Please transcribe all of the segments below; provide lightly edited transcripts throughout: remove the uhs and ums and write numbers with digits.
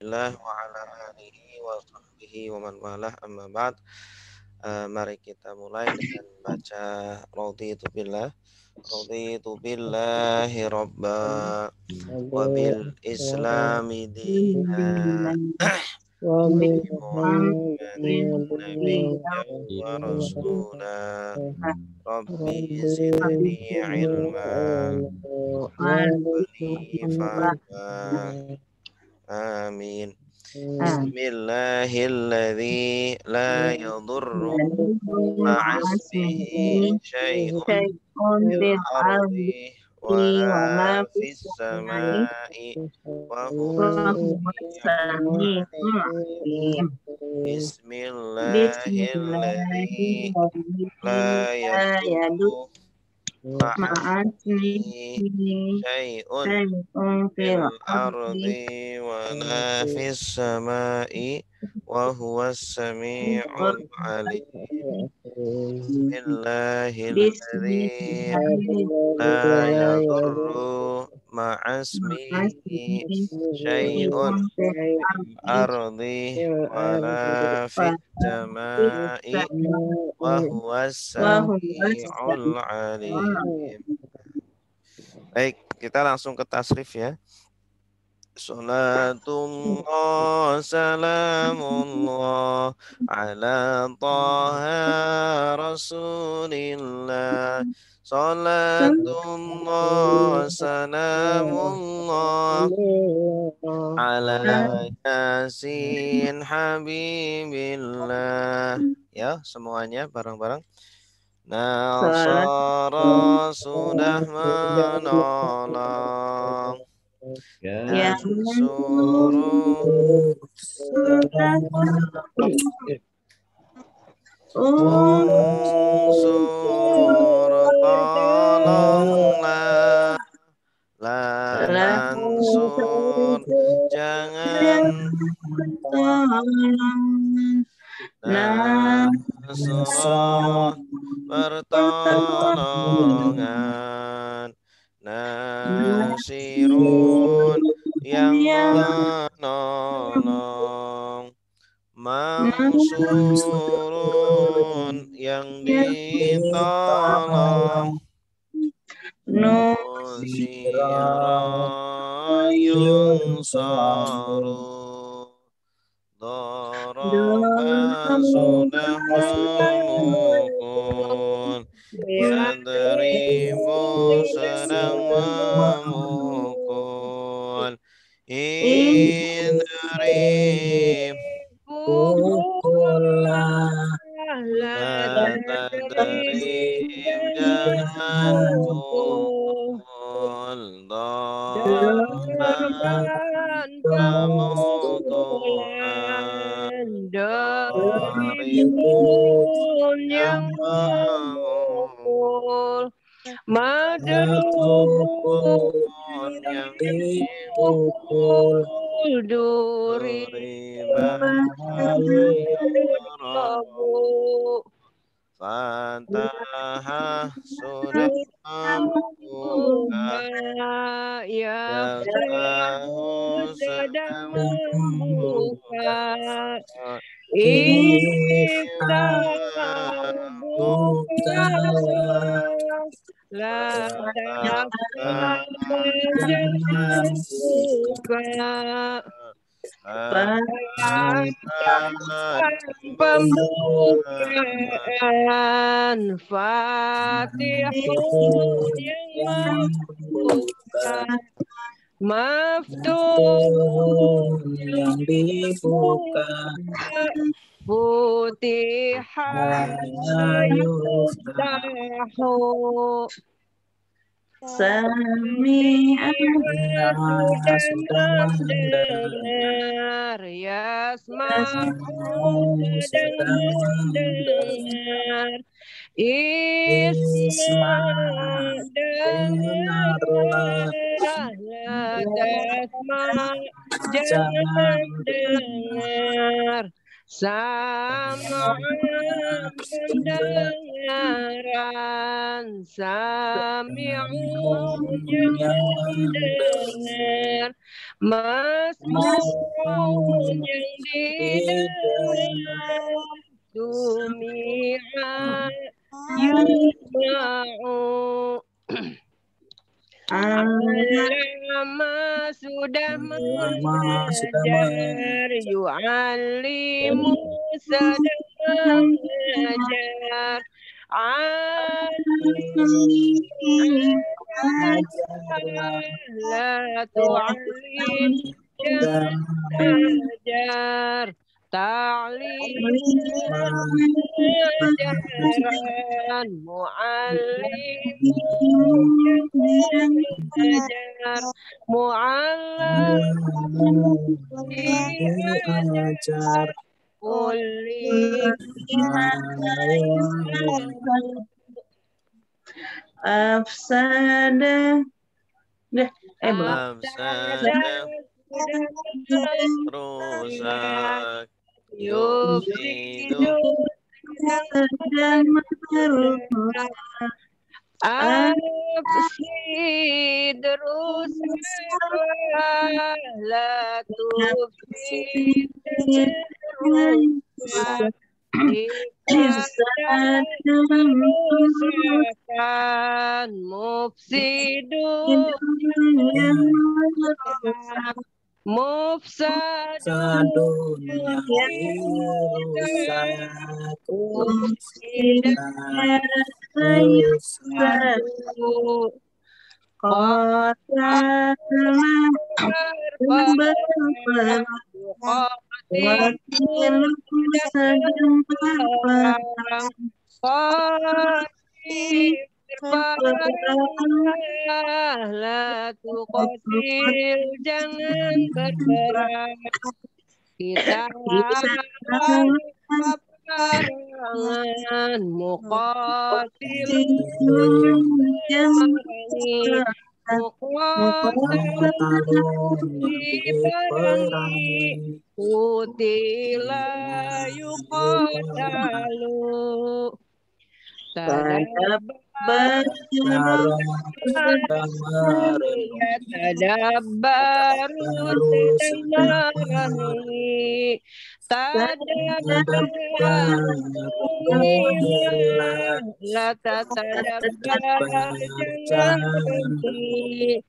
Alhamdulillah wa ala alihi wa sahbihi wa man walah amma ba'd. Mari kita mulai dengan baca raditu billahi rabba wa bil islami dina wa bi muhammadin nabiyyan wa rasula rabbi zidni ilma warzuqni fahma. Amin. Bismillahilladzi la yadurru ma'asmihi syai'un fil ardi wala fis sama'i wa huwas sami'ul alim. Bismillahilladzi la yadurru ma'asmihi syai'un fil ardi wala fis sama'i wa huwas sami'ul alim. Bismillahilladzi la yadurru ma'asmihi syai'un fil ardi wala fis sama'i wa huwas sami'ul alim. Baik, kita langsung ke tasrif ya. Salatullah salamullah ala taha rasulillah. Salatullah salamullah ala yasin habibillah. Ya, semuanya bareng-bareng. Nasara sudah menolong, yansuru unsur tolonglah, la tansur jangan nasrah pertolongan, nasirun yang menolong, mansurun yang ditolong, nusira yunsaru. Daraba sudah memukul, yadribu sedang memukul, idrib la tadrib jangan pukul, darban pemukulan, daribun yang memukul, madrubun yang dipukul, duriban dirabu, Fatahah sudah membuka, Yaftahu sedang membuka, Iftah bukalah, la tafah jangan buka, pembukaan, Fatihun yang membuka, Maftuhun yang dibuka, Futihah yuftahu, Sami'an sudah mendengar, Yasma'u sedang mendengar, Isma dengarlah, la tasma jangan dengar, Sama pendengaran, sami'un yang mendengar, masmurun yang didengar, sumi'a yusma'u. Alama sudah mengajar, yu'allimu sedang mengajar, alim ajar, la tu'alim jangan ajar, ta'lim ajaran, mu'allim ajar, mu'allam diajar, kulli afsada Afsada rusak yufsidu afsid rusak la tufsid rusak ifsada kerusakan mufsidun mufsadun la tuqatil, jangan berperang. Kita peperangan, muqatil memerangi, muqatalun diperangi, kutila yuqatalu. Tadabbaru sedang merenungi, la tatadabbar jangan berhenti,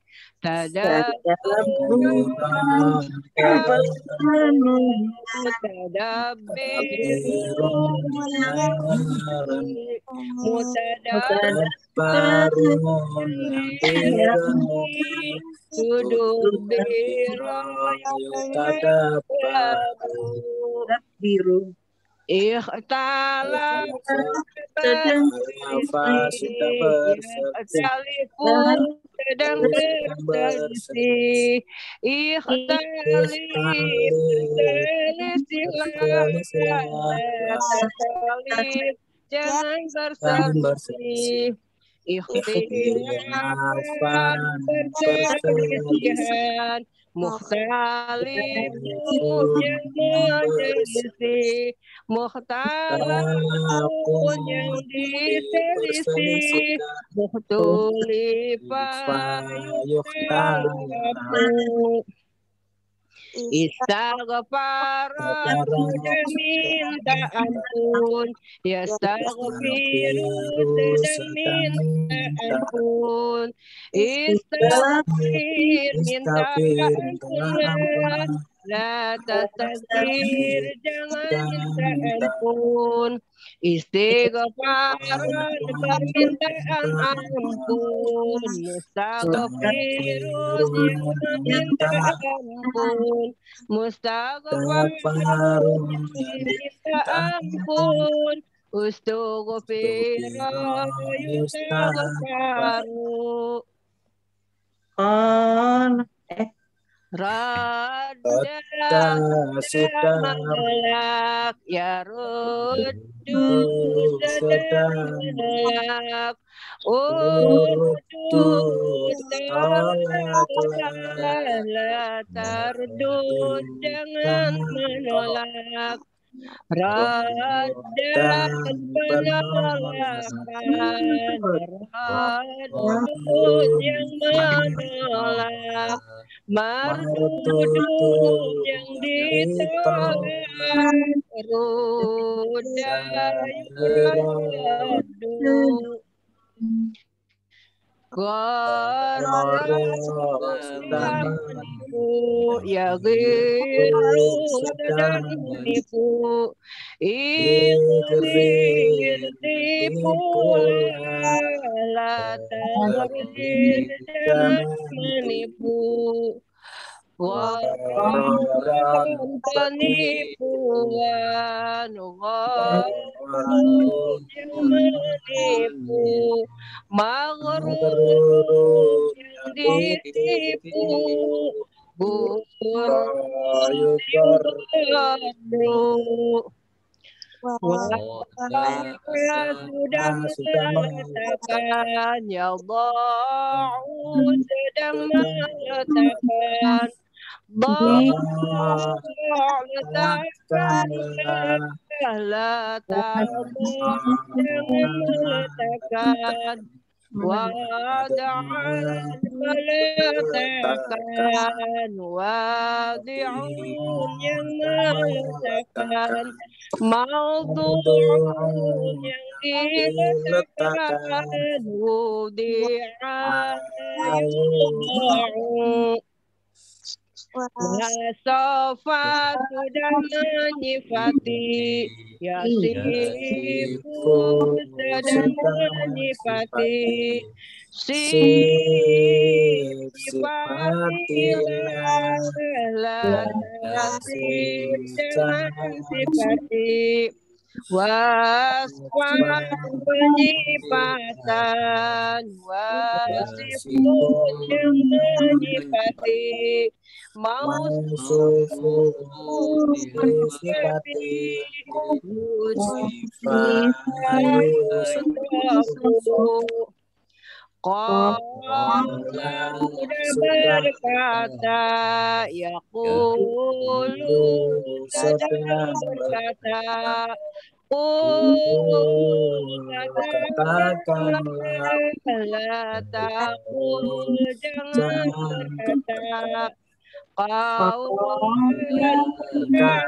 biru Ikhtala sedang berselisih, jangan berselisih, ikhtilafan perselisihan, mukhtalif yang menyelisih, mukhtalafun yang diselisih, mukhtulifa yukhtalafun. Istaghfara sudah minta ampun, yastaghfiru sedang minta ampun, istaghfir minta ampunlah, la tastaghfir jangan minta ampun, istighfaran permintaan ampun, mustaghfirun yang minta ampun, mustaghfarun minta ampun, ustughfira yustaghfaru. Radda menolak, ya ruddu sedang menolak, urdu tolaklah, la tardud jangan menolak, Radan penolakan, Radun yang menolak, Mardudun yang ditolak, Rudayuradu. Goro sudah menipu, ya Giru sedang menipu, Igrir tipu Latagrir jangan menipu. Waran penipuan, Gharur yang menipu, Maghrur yang ditipu, Gurur yang gaduh. Sudah mengatakan, ya Allah sedang mengatakan, jangan meletakkan, wada'an meletakkan, wadi'un yang meletakkan, maudu'un yang diletakkan, wudi'a yudha'u. Sofa sudah menyifati, Yasifu sedang menyifati, sifatilah tasif jangan sifati, wasfan penyifatan, wasifun yang menyifati, Mausufun sifati, Yusufu. Qala sudah berkata, Yaqulu sedang berkata, katakanlah, la taqul jangan berkata, Qaulan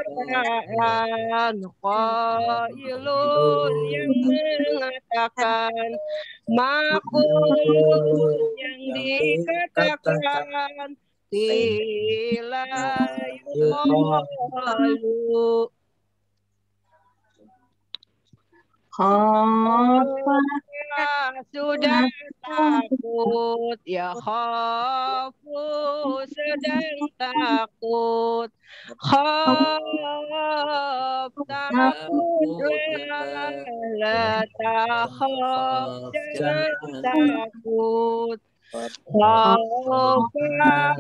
perkataan, qailun yang mengatakan, maqulun yang dikatakan, qila yuqalu. Sudah takut, ya khafu sedang takut, khaf takutlah, la takhaf jangan takut, khaufan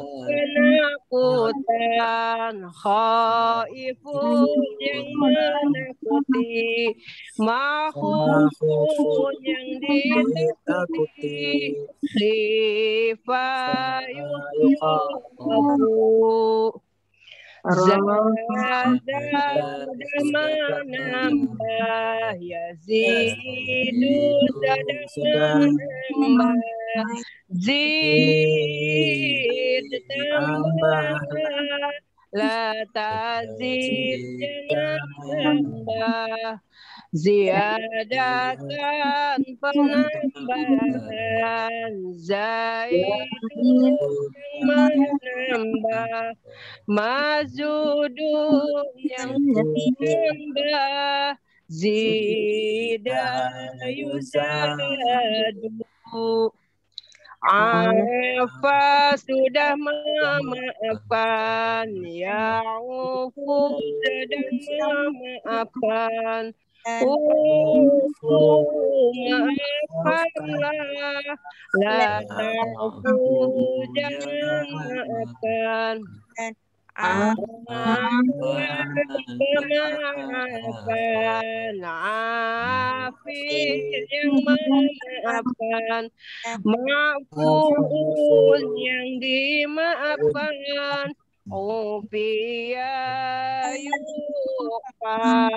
penakutan, khaifun yang menakuti, makhufun yang ditakuti, khifa yukhafu. Zada sudah menambah, Yazidu sedang menambah, zid tambah, la tazid jangan tambah, ziyadatan penambahan, zaidun menambah, mazudun yang menambah, zida yuzadu. Afa sudah memaafkan, Ya'ufu sedang memaafkan, maafkanlah, la ta'fu jangan maafkan, pemaafan, afir yang memaafkan, ma'fun yang dimaafkan, ufiya apa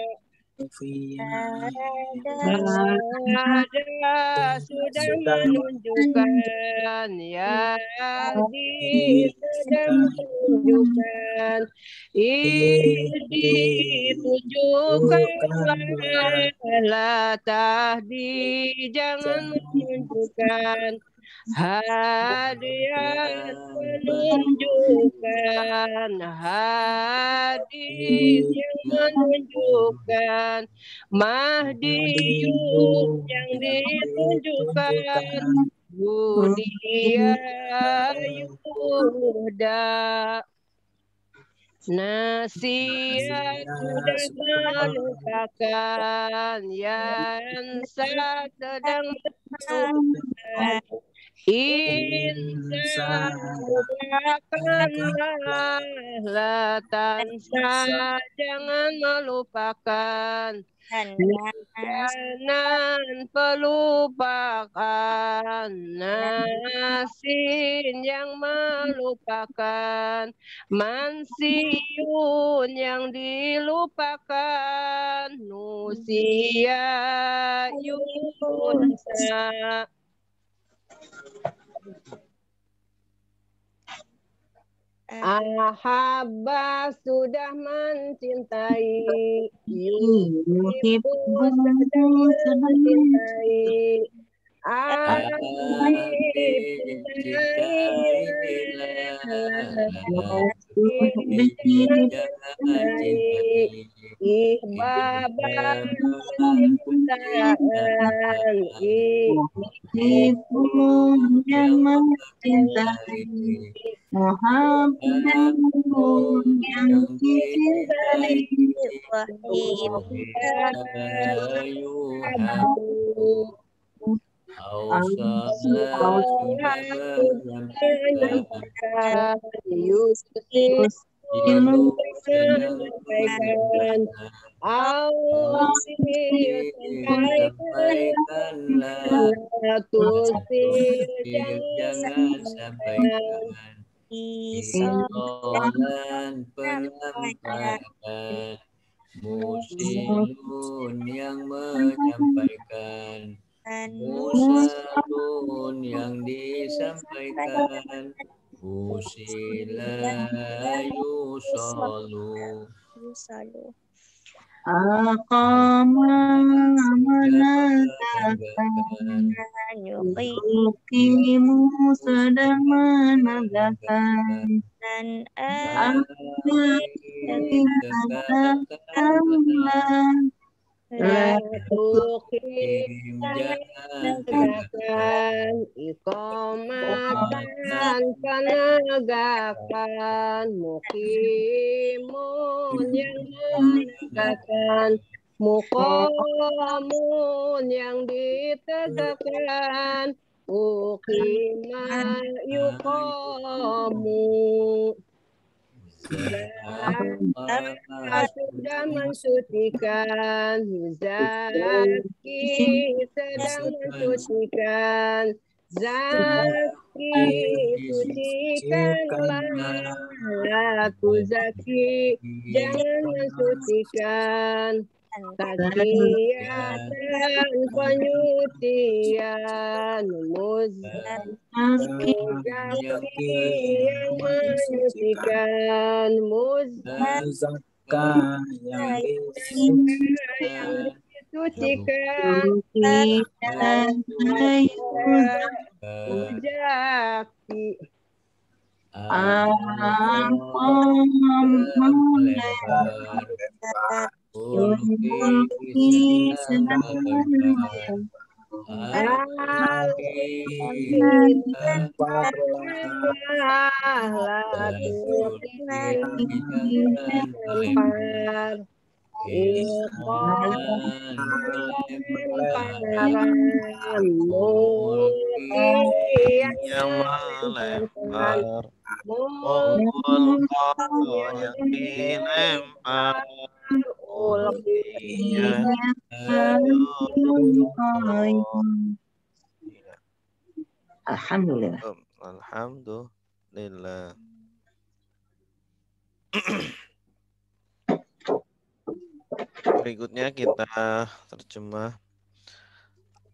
ada sudah menunjukkan ya sedang menunjukkan ditunjukkanlah tahdi jangan menunjukkan hadiah menunjukkan hadis yang menunjukkan Mahdiun yang ditunjukkan Budia Yuda Nasihat sudah melupakan yang sedang melupakan Insan lupakanlah latansa jangan melupakan jangan pelupakan nasin yang melupakan mansiun yang dilupakan nusia yunsa Ahabba sudah mencintai Yuhibbu sedang mencintai Ihbaban cintaan Ibu yang mencintai Muhammad yang dicintai jangan sampaikan isolan pelampakan musilun yang menyampaikan musalun yang disampaikan usila yusalu Aqama menegakkan Yuqimu sedang menegakkan katakanlah Tegakkan iqamatan penegakan mukimun yang menegakkan muqamun yang ditegakkan uqima yuqamu sudah mensucikan Zaki sedang mensucikan Zaki sucikanlah Latu Zaki jangan mensucikan Takiyatan penyucian Muzaki yang menyucikan Muzakka yang disucikan Muzaki yang melempar mukul yang dilempar Alhamdulillah. Alhamdulillah. Berikutnya kita terjemah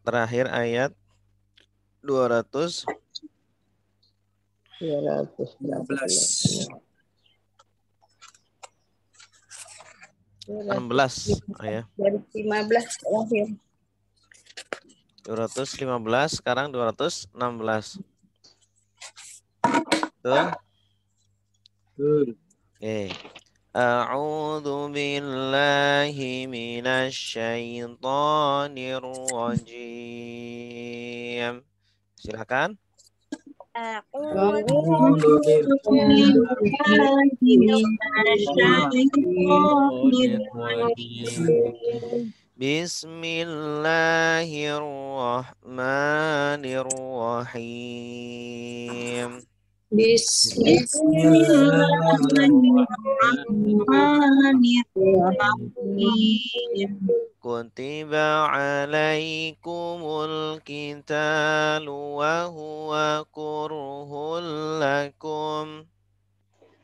terakhir ayat 200 200 16 ya. 215 terakhir. 215 sekarang 216. Betul? Oke. A'udzu billahi minasy syaithanir rajim. Silakan. Bismillahirrahmanirrahim. Bismillahirrahmanirrahim. Kutiba alaikumul qitalu wa huwa kurhul lakum.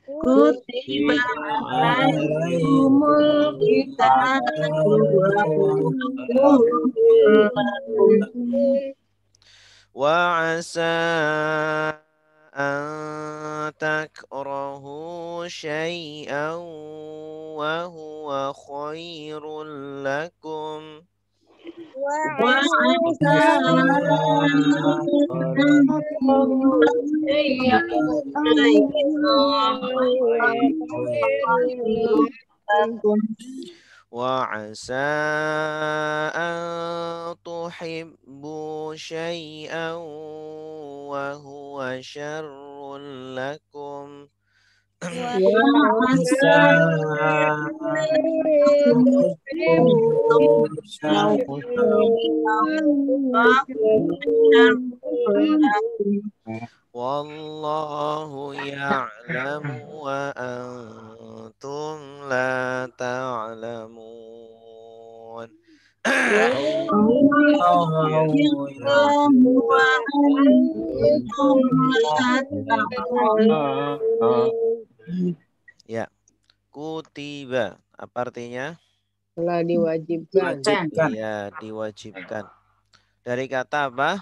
Kutiba alaikumul qitalu wa huwa kurhul lakum. Wa asa an takrahu syai'an wa huwa khairul lakum. Wa asa Wa asa an tuhibbu syai'an wa huwa syarrul lakum. Wallahu ya'lamu wa antum la ta'lamun. Ya, kutiba apa artinya? Telah diwajibkan. Iya, diwajibkan. Dari kata apa?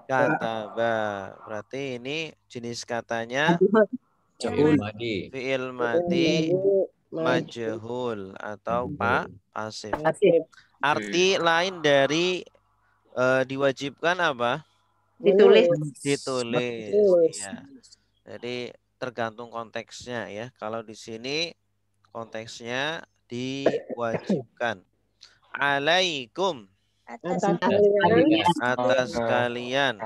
Kataba. Berarti ini jenis katanya fi'il madi majhul atau pasif. Arti lain dari diwajibkan apa? Ditulis. Ditulis. Ya. Jadi tergantung konteksnya ya. Kalau di sini konteksnya diwajibkan. Alaikum. Atas kalian.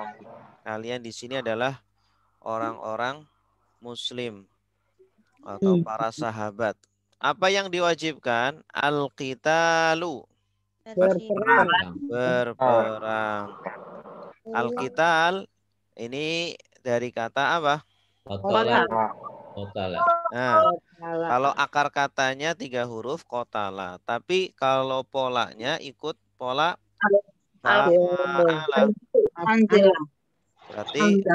Kalian di sini adalah orang-orang muslim atau para sahabat. Apa yang diwajibkan? Al-qitalu. Berperang. Al-qital ini dari kata apa? Nah, kalau akar katanya 3 huruf qatala, tapi kalau polanya ikut pola fa'ala. Berarti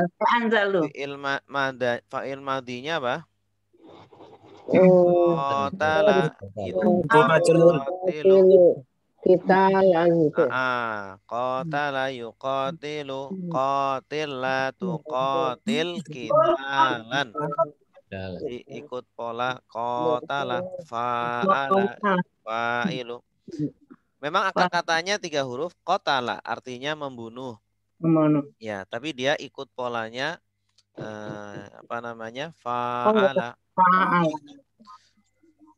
fa'il madinya apa? Qatala yuqatilu. Qatala yuqatilu. Qatil la tuqatil qitalan. Ikut pola qatala fa'ala fa'ilu. Memang akar katanya 3 huruf qatala, artinya membunuh. Ya, tapi dia ikut polanya fa'ala.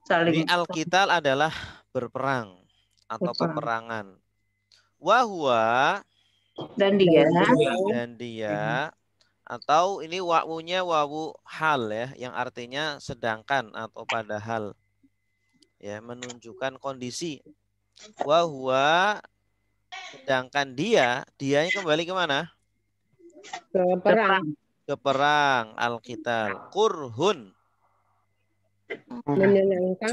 Jadi al-qital adalah berperang atau peperangan. Wahwa dan dia atau ini wawunya wawu hal ya, yang artinya sedangkan atau padahal. Ya, menunjukkan kondisi. Wahwa sedangkan dianya kembali kemana? Ke perang al-qital. Kurhun. Menyenangkan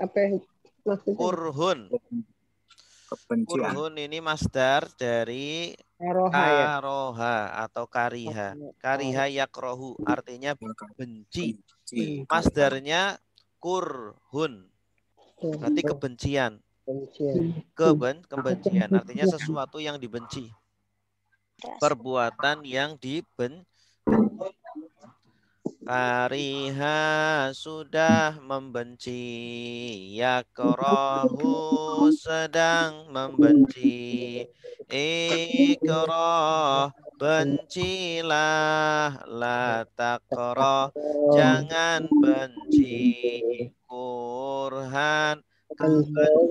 apa maksudnya? Kurhun. Kurhun ini masdar dari karoha atau kariha. Kariha yakrohu artinya benci. Masdarnya kurhun. Berarti kebencian. Kebencian artinya sesuatu yang dibenci. Perbuatan yang dibenci. Kariha sudah membenci, yakrohu sedang membenci, ikroh bencilah, la takroh jangan benci, kurhan kebencian.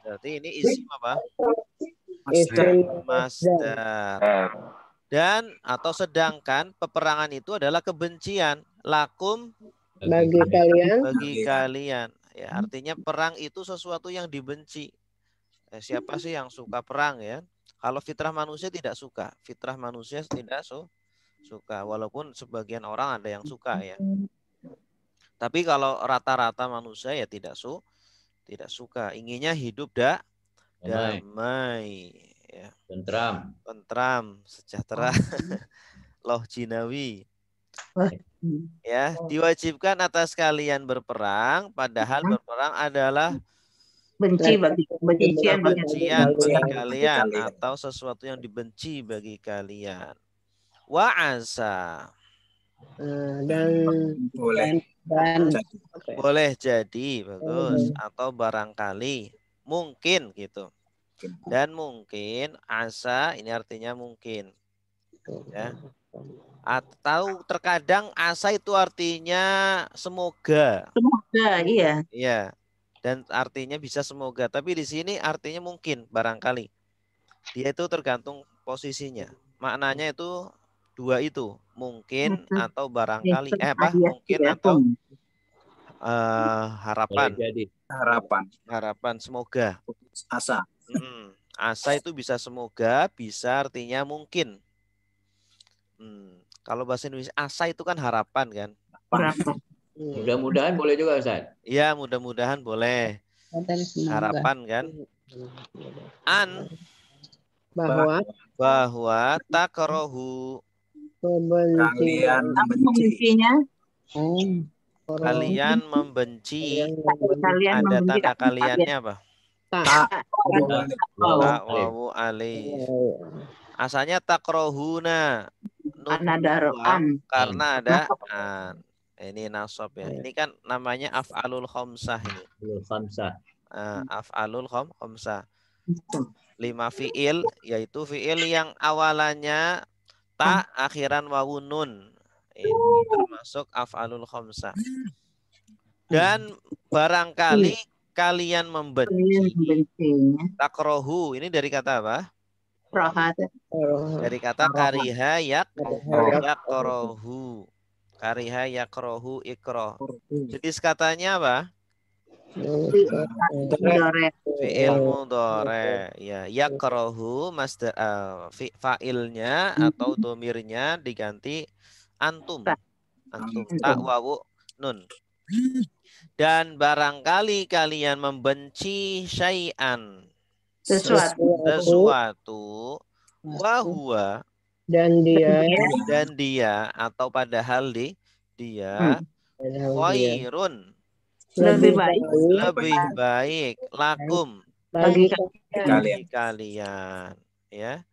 Berarti ini isim apa? Masdar. Dan atau sedangkan peperangan itu adalah kebencian, lakum Bagi kalian. Ya, artinya perang itu sesuatu yang dibenci. Siapa sih yang suka perang ya? Kalau fitrah manusia tidak suka, fitrah manusia tidak suka. Walaupun sebagian orang ada yang suka ya. Tapi kalau rata-rata manusia ya tidak suka. Inginnya hidup damai. Ya. Tentram, sejahtera. Loh jinawi. Ya, diwajibkan atas kalian berperang, padahal berperang adalah kebencian bagi kalian atau sesuatu yang dibenci bagi kalian. Wa asa. dan boleh jadi, bagus, atau barangkali, mungkin gitu. Dan mungkin asa ini artinya mungkin. Ya. Atau terkadang asa itu artinya semoga. Semoga, iya. Iya. Dan artinya bisa semoga, tapi di sini artinya mungkin, barangkali. Dia itu tergantung posisinya. Maknanya itu dua itu, mungkin atau barangkali. Mungkin atau harapan. Harapan semoga. Asa. Asa itu bisa semoga, bisa artinya mungkin. Kalau bahasa Indonesia asa itu kan harapan kan. Mudah-mudahan boleh juga Ustaz. Iya, mudah-mudahan boleh. Harapan kan. An bahwa takrohu kalian membenci. Ada tanda kaliannya apa? Wawu alif. Asalnya takrohuna karena ada an. Ini nasab ya. Ini kan namanya af'alul khamsah ini. Af'alul khamsah. 5 fi'il, yaitu fi'il yang awalannya ta, akhiran wawun nun. Ini termasuk af'alul khamsah. Dan barangkali kalian membenci. Takrohu, ini dari kata apa? Dari kata kariha yakrohu. Kariha yakrohu ikroh. Jadi katanya apa? Fi'il mudhari. Ya, yakrohu fa'ilnya atau domirnya diganti antum. Antum tak wawu nun. Dan barangkali kalian membenci syai'an. Sesuatu wahua dan dia atau padahal dia khairun lebih baik lakum bagi kalian ya,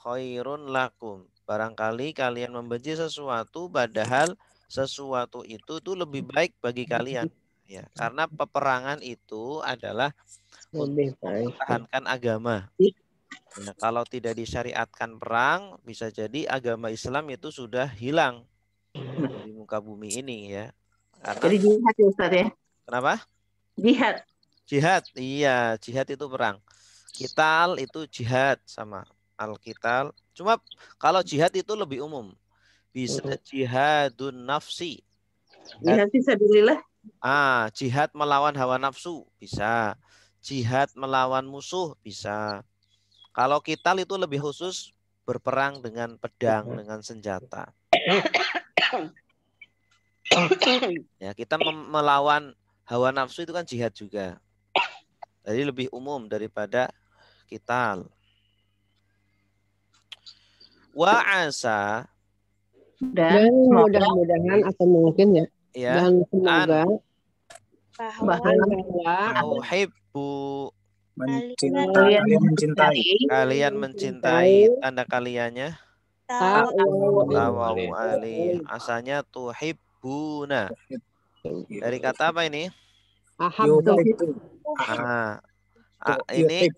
khairun lakum, barangkali kalian membenci sesuatu padahal sesuatu itu tuh lebih baik bagi kalian ya, karena peperangan itu adalah untuk mempertahankan agama. Nah, kalau tidak disyariatkan perang, bisa jadi agama Islam itu sudah hilang dari muka bumi ini ya. Karena, jadi jihad ya Ustaz ya? Kenapa? Jihad, iya, jihad itu perang. Qital itu jihad sama al-qital. Cuma kalau jihad itu lebih umum. Bisa jihadun nafsi. Jihad fisabilillah. Jihad melawan hawa nafsu bisa. Jihad melawan musuh bisa. Kalau qital itu lebih khusus berperang dengan pedang, dengan senjata. Ya, kita melawan hawa nafsu itu kan jihad juga. Jadi lebih umum daripada qital. Wa asa dan mudah-mudahan atau mungkin ya. Dan semoga bahwa tuhibbu. Kalian mencintai. Kalian mencintai. Tanda kaliannya tahu tawawu alih. Asalnya tuhibbuna. Dari kata apa ini? ahabba Ah, ini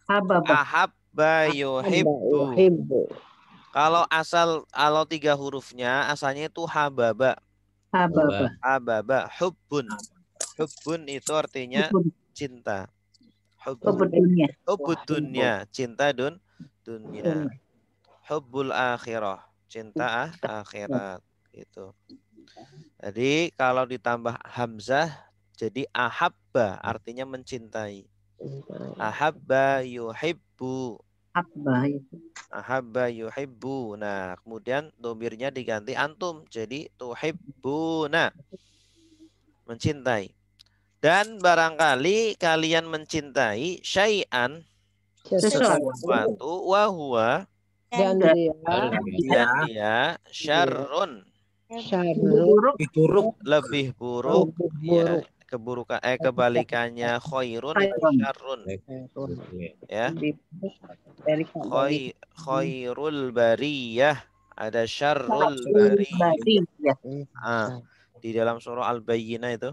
Hababa. ahabba yuhibbu. yuhibbu Kalau 3 hurufnya asalnya itu hababa. Hababa. Hababa, hubbun. Hubbun itu artinya cinta. Hubud dunia. Hubbud dunya, cinta dunia. Hubbul akhirah, cinta akhirat. Gitu. Jadi kalau ditambah hamzah jadi ahabba, artinya mencintai. Ahabba yuhibbu. Habba itu. Ahabba yuhibbu. Nah, kemudian domirnya diganti antum. Jadi tuhibbuna. Mencintai. Dan barangkali kalian mencintai syai'an sesuatu wahwa dan dia syarrun syarrun lebih buruk ya keburukan kebalikannya khairun itu syarrun ya khairul bariyah ada syarrul bariyah di dalam surah Al-Bayyinah itu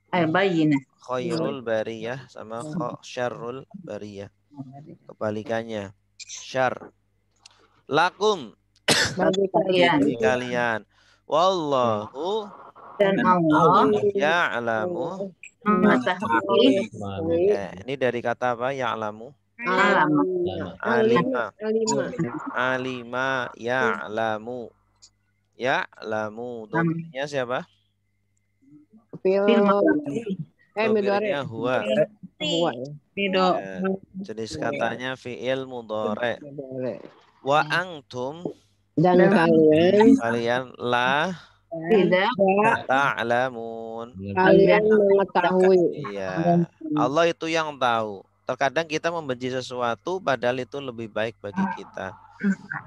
Al-Bayyinah. khairul bariyah sama syarrul bariyah kebalikannya syar lakum bagi kalian wallahu Dan Allah ya'lamu mengetahui ini dari kata apa ya'lamu alima alima ya'lamu domirnya siapa domirnya huwa ya. Jenis katanya fi'il mudhari wa antum dan kalian la tidak ta'lamun kalian mengetahui iya Allah itu yang tahu. Terkadang kita membenci sesuatu padahal itu lebih baik bagi kita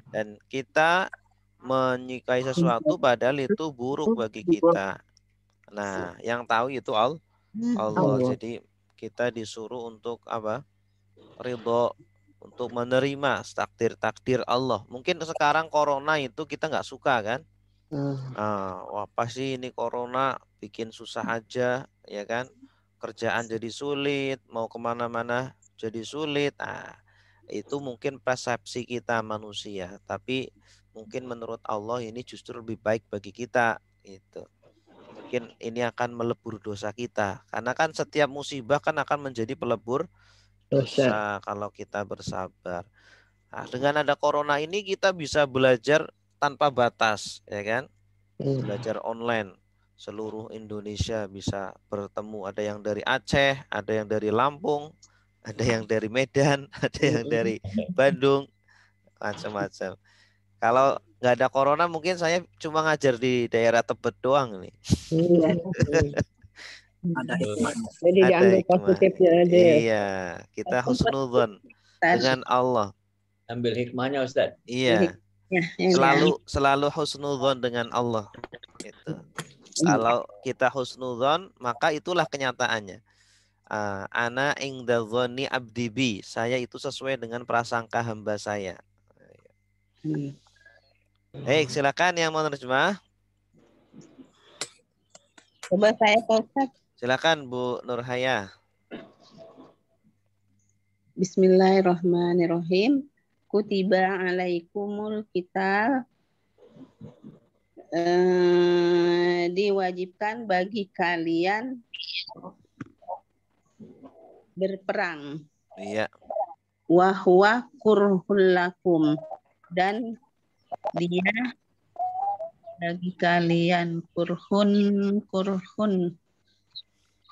dan kita menyukai sesuatu padahal itu buruk bagi kita. Nah, yang tahu itu Allah. Jadi kita disuruh untuk apa? Ridho, untuk menerima takdir Allah. Mungkin sekarang corona itu kita nggak suka kan? Wah pasti ini corona bikin susah aja, ya kan? Kerjaan jadi sulit, mau kemana-mana jadi sulit. Itu mungkin persepsi kita manusia. Tapi mungkin menurut Allah ini justru lebih baik bagi kita. Itu. Mungkin ini akan melebur dosa kita. Karena kan setiap musibah kan akan menjadi pelebur dosa kalau kita bersabar. Nah, dengan ada corona ini kita bisa belajar tanpa batas, ya kan? Belajar online. Seluruh Indonesia bisa bertemu. Ada yang dari Aceh, ada yang dari Lampung, ada yang dari Medan, ada yang dari Bandung, macam-macam. Kalau nggak ada corona mungkin saya cuma ngajar di daerah Tebet doang nih. Ada hikmahnya. Jadi diambil positifnya aja. Iya, kita husnudzon dengan Allah. Ambil hikmahnya Ustaz. Iya. Selalu husnudzon dengan Allah. Gitu. Kalau kita husnudzon, maka itulah kenyataannya. Ana ingda dzanni abdi bi. Saya itu sesuai dengan prasangka hamba saya. Baik, silakan yang mau terjemah. Coba saya Ustaz. Silakan Bu Nurhaya. Bismillahirrahmanirrahim. Kutiba alaikumul qital. Diwajibkan bagi kalian berperang. Iya. Wa huwa kurhul lakum, dan dia bagi kalian kurhun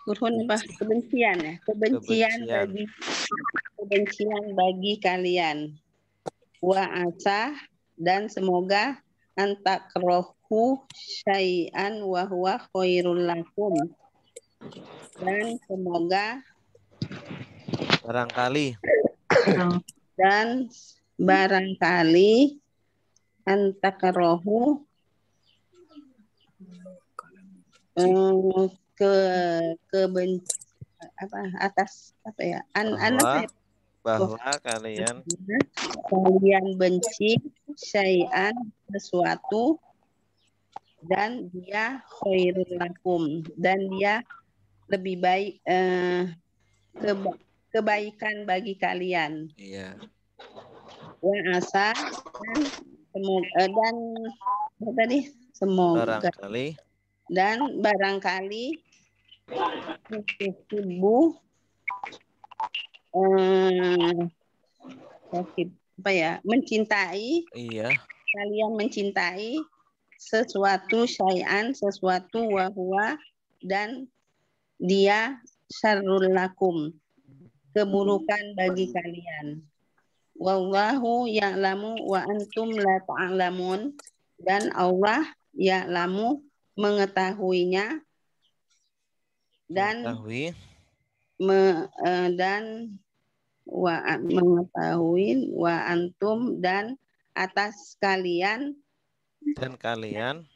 apa? Kebencian ya, kebencian bagi kalian. Wa asa, dan semoga antakrohu syai'an wa huwa khairul lakum, dan semoga barangkali antakrohu ke atas apa ya? Bahwa kalian benci syai'an sesuatu dan dia khairul lakum dan dia lebih baik kebaikan bagi kalian. Iya. Wa asa dan semoga dan apa tadi? Semoga Barangkali dan barangkali ibu apa ya? Mencintai. iya. Kalian mencintai sesuatu syai'an sesuatu wahwa dan dia syarrul lakum keburukan bagi kalian. Wallahu ya'lamu wa antum la ta'lamun dan Allah ya'lamu mengetahuinya dan Mengetahui mengetahui wa antum dan atas kalian dan kalian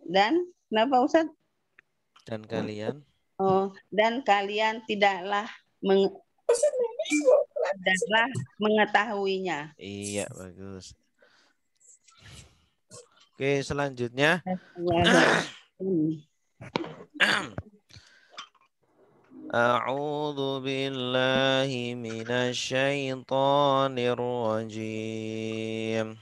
dan kenapa Ustaz? Dan kalian Dan kalian tidaklah mengetahuinya. Iya, bagus. Oke, selanjutnya A'udzu billahi minasy syaithanir rajim.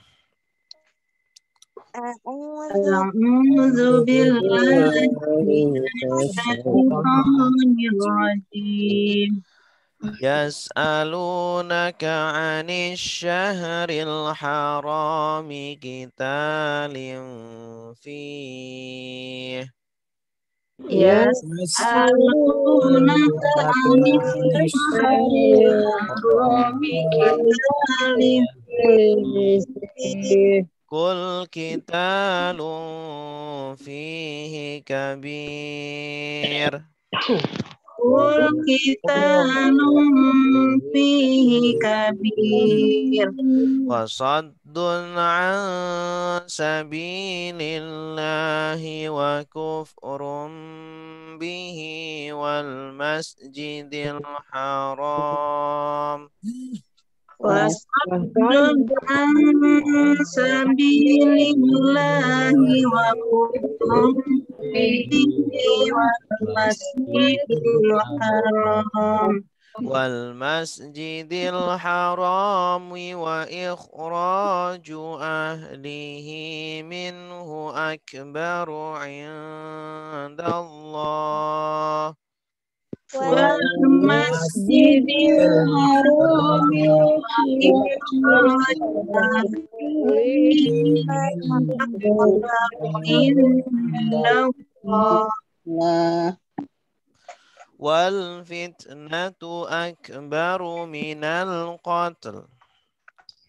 A'udzu billahi minasyaitonir rajim. Yas'alunaka 'anil syahril harami qitalin fihi. Yas'alunaka 'anil syahril harami qitalin fihi. Qul qitalun fihi kabir. Qul qitalun fihi kabir. Wa saddun an sabilillahi wa kufrun bihi wal masjidil haram. Wasaddun an sabilillahi wa kufrun bihi wal masjidil haram. والمسجد الحرام وإخراج أهله منه أكبر عند الله والمسجد الحرام وإخراج أهله عند الله والفتنة أكبر من القتل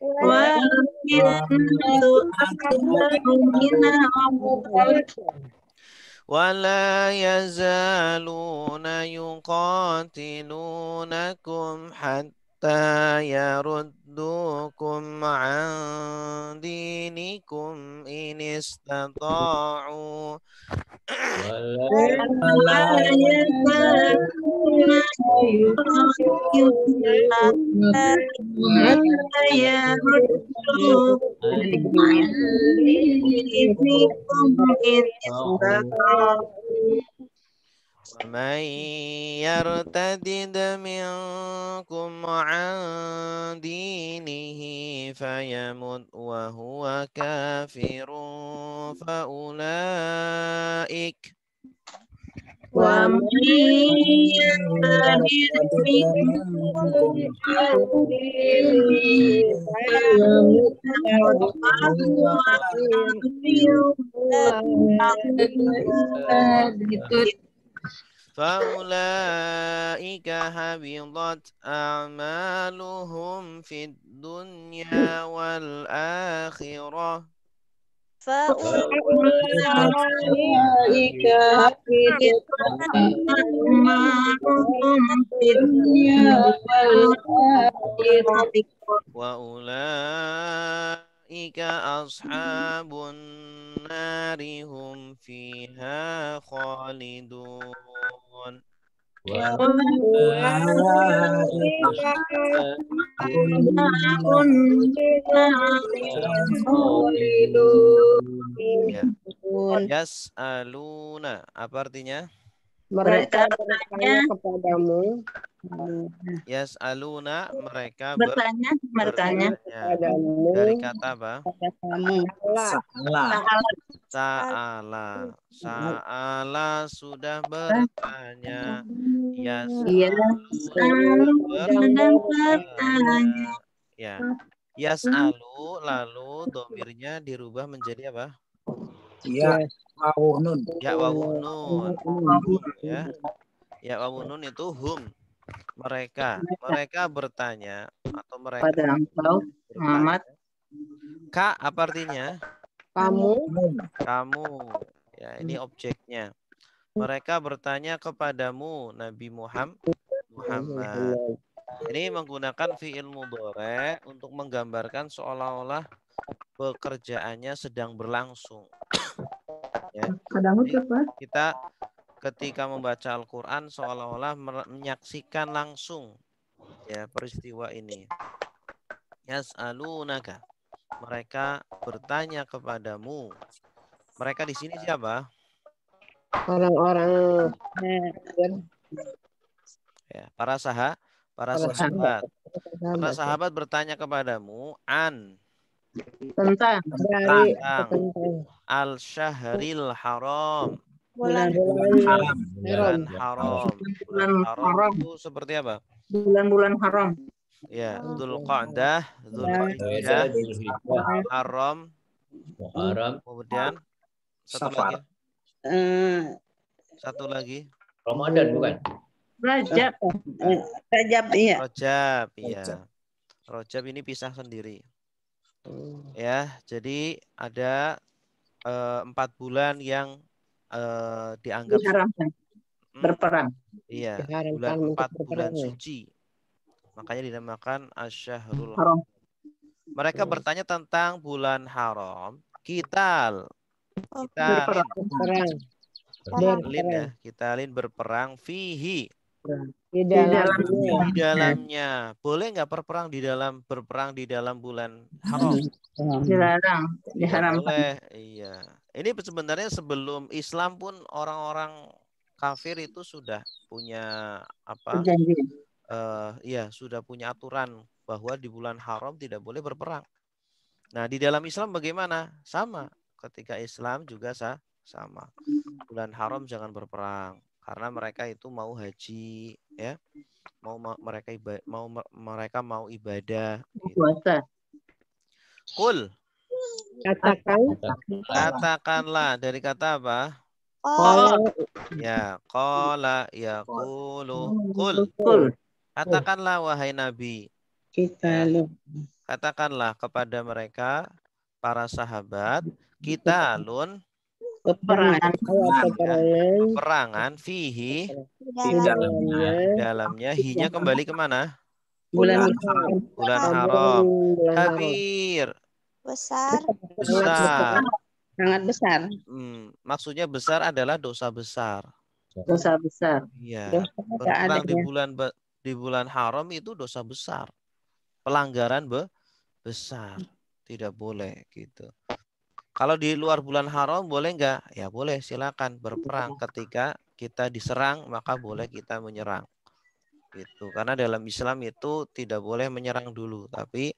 والفتنة أكبر من القتل ولا يزالون يقاتلونكم حتى يردوكم عن دينكم إن استطاعوا ولا يزالون يقاتلونكم حتى يردوكم عن دينكم إن استطاعوا. ومن يرتد منكم عن دينه فيمت وهو كافر فأولئك ومن يرتد منكم عن دينه فيمت وهو كافر فأولئك حبطت أعمالهم في الدنيا والآخرة فأولئك حبطت أعمالهم في الدنيا والآخرة وأولئك أصحاب النار هم فيها خالدون Ya. Yas'aluna. Apa artinya? Mereka bertanya kepadamu. Yas'aluna. Mereka Bertanya. bertanya. Kepadamu. Dari kata apa? Kamu. Sa'ala. Sa'ala sudah bertanya. Iya. Yas'alu Sedang bertanya. bertanya. Ya. Yas'alu lalu domirnya dirubah menjadi apa? Ya, wawunun. Ya wawunun. Ya. Ya wawunun itu hum. Mereka. Mereka bertanya atau mereka Pada engkau, Muhammad. Ka apa artinya? Kamu. Kamu. Ya, ini objeknya. Mereka bertanya kepadamu Nabi Muhammad. Ini menggunakan fi'il mudhari untuk menggambarkan seolah-olah pekerjaannya sedang berlangsung. Ya. Jadi, kita ketika membaca Al-Quran seolah-olah menyaksikan langsung ya peristiwa ini. Yas'alunaka. Mereka bertanya kepadamu. Mereka di sini siapa? Orang-orang Ya, para sahabat. Para sahabat bertanya kepadamu Tentang al-syahril haram. Bulan Bulan haram. bulan Haram haram. itu seperti apa? Bulan-bulan haram. Ya, Dzulqa'dah, Dzulhijjah, Haram, kemudian Safar. satu lagi. Ramadan bukan? Rajab. Rajab, iya. Rajab, iya. Rajab ini pisah sendiri. Ya, jadi ada 4 bulan yang dianggap Diharamkan. Berperang. Iya, Diharamkan bulan 4 untuk bulan berperang. suci. Makanya dinamakan Asy-Syahrul Haram. Mereka bertanya tentang bulan haram. Kitalin ya, kitalin berperang fihi Di di dalamnya. dalamnya. Boleh nggak berperang di dalam bulan haram? Dilarang. Tidak Diharamkan. boleh. Iya. Ini sebenarnya sebelum Islam pun orang-orang kafir itu sudah punya apa? Perjanjian. Ya sudah punya aturan bahwa di bulan haram tidak boleh berperang. Nah di dalam Islam bagaimana? Sama. Ketika Islam juga sama. Bulan haram jangan berperang karena mereka itu mau haji, ya, mereka mau ibadah. Puasa. Kul. Katakanlah dari kata apa? Ya, qala yaqulu qul. Katakanlah wahai Nabi. Katakanlah kepada mereka para sahabat, kitalun peperangan fihi di dalamnya hinya kembali kemana? Bulan haram. Kabir. Besar. Sangat besar. Maksudnya besar adalah dosa besar. Dosa besar. Iya. Berperang di bulan haram itu dosa besar. Pelanggaran besar. Tidak boleh gitu. Kalau di luar bulan haram boleh nggak? Ya boleh, silakan berperang. Ketika kita diserang maka boleh kita menyerang. Gitu. Karena dalam Islam itu tidak boleh menyerang dulu, tapi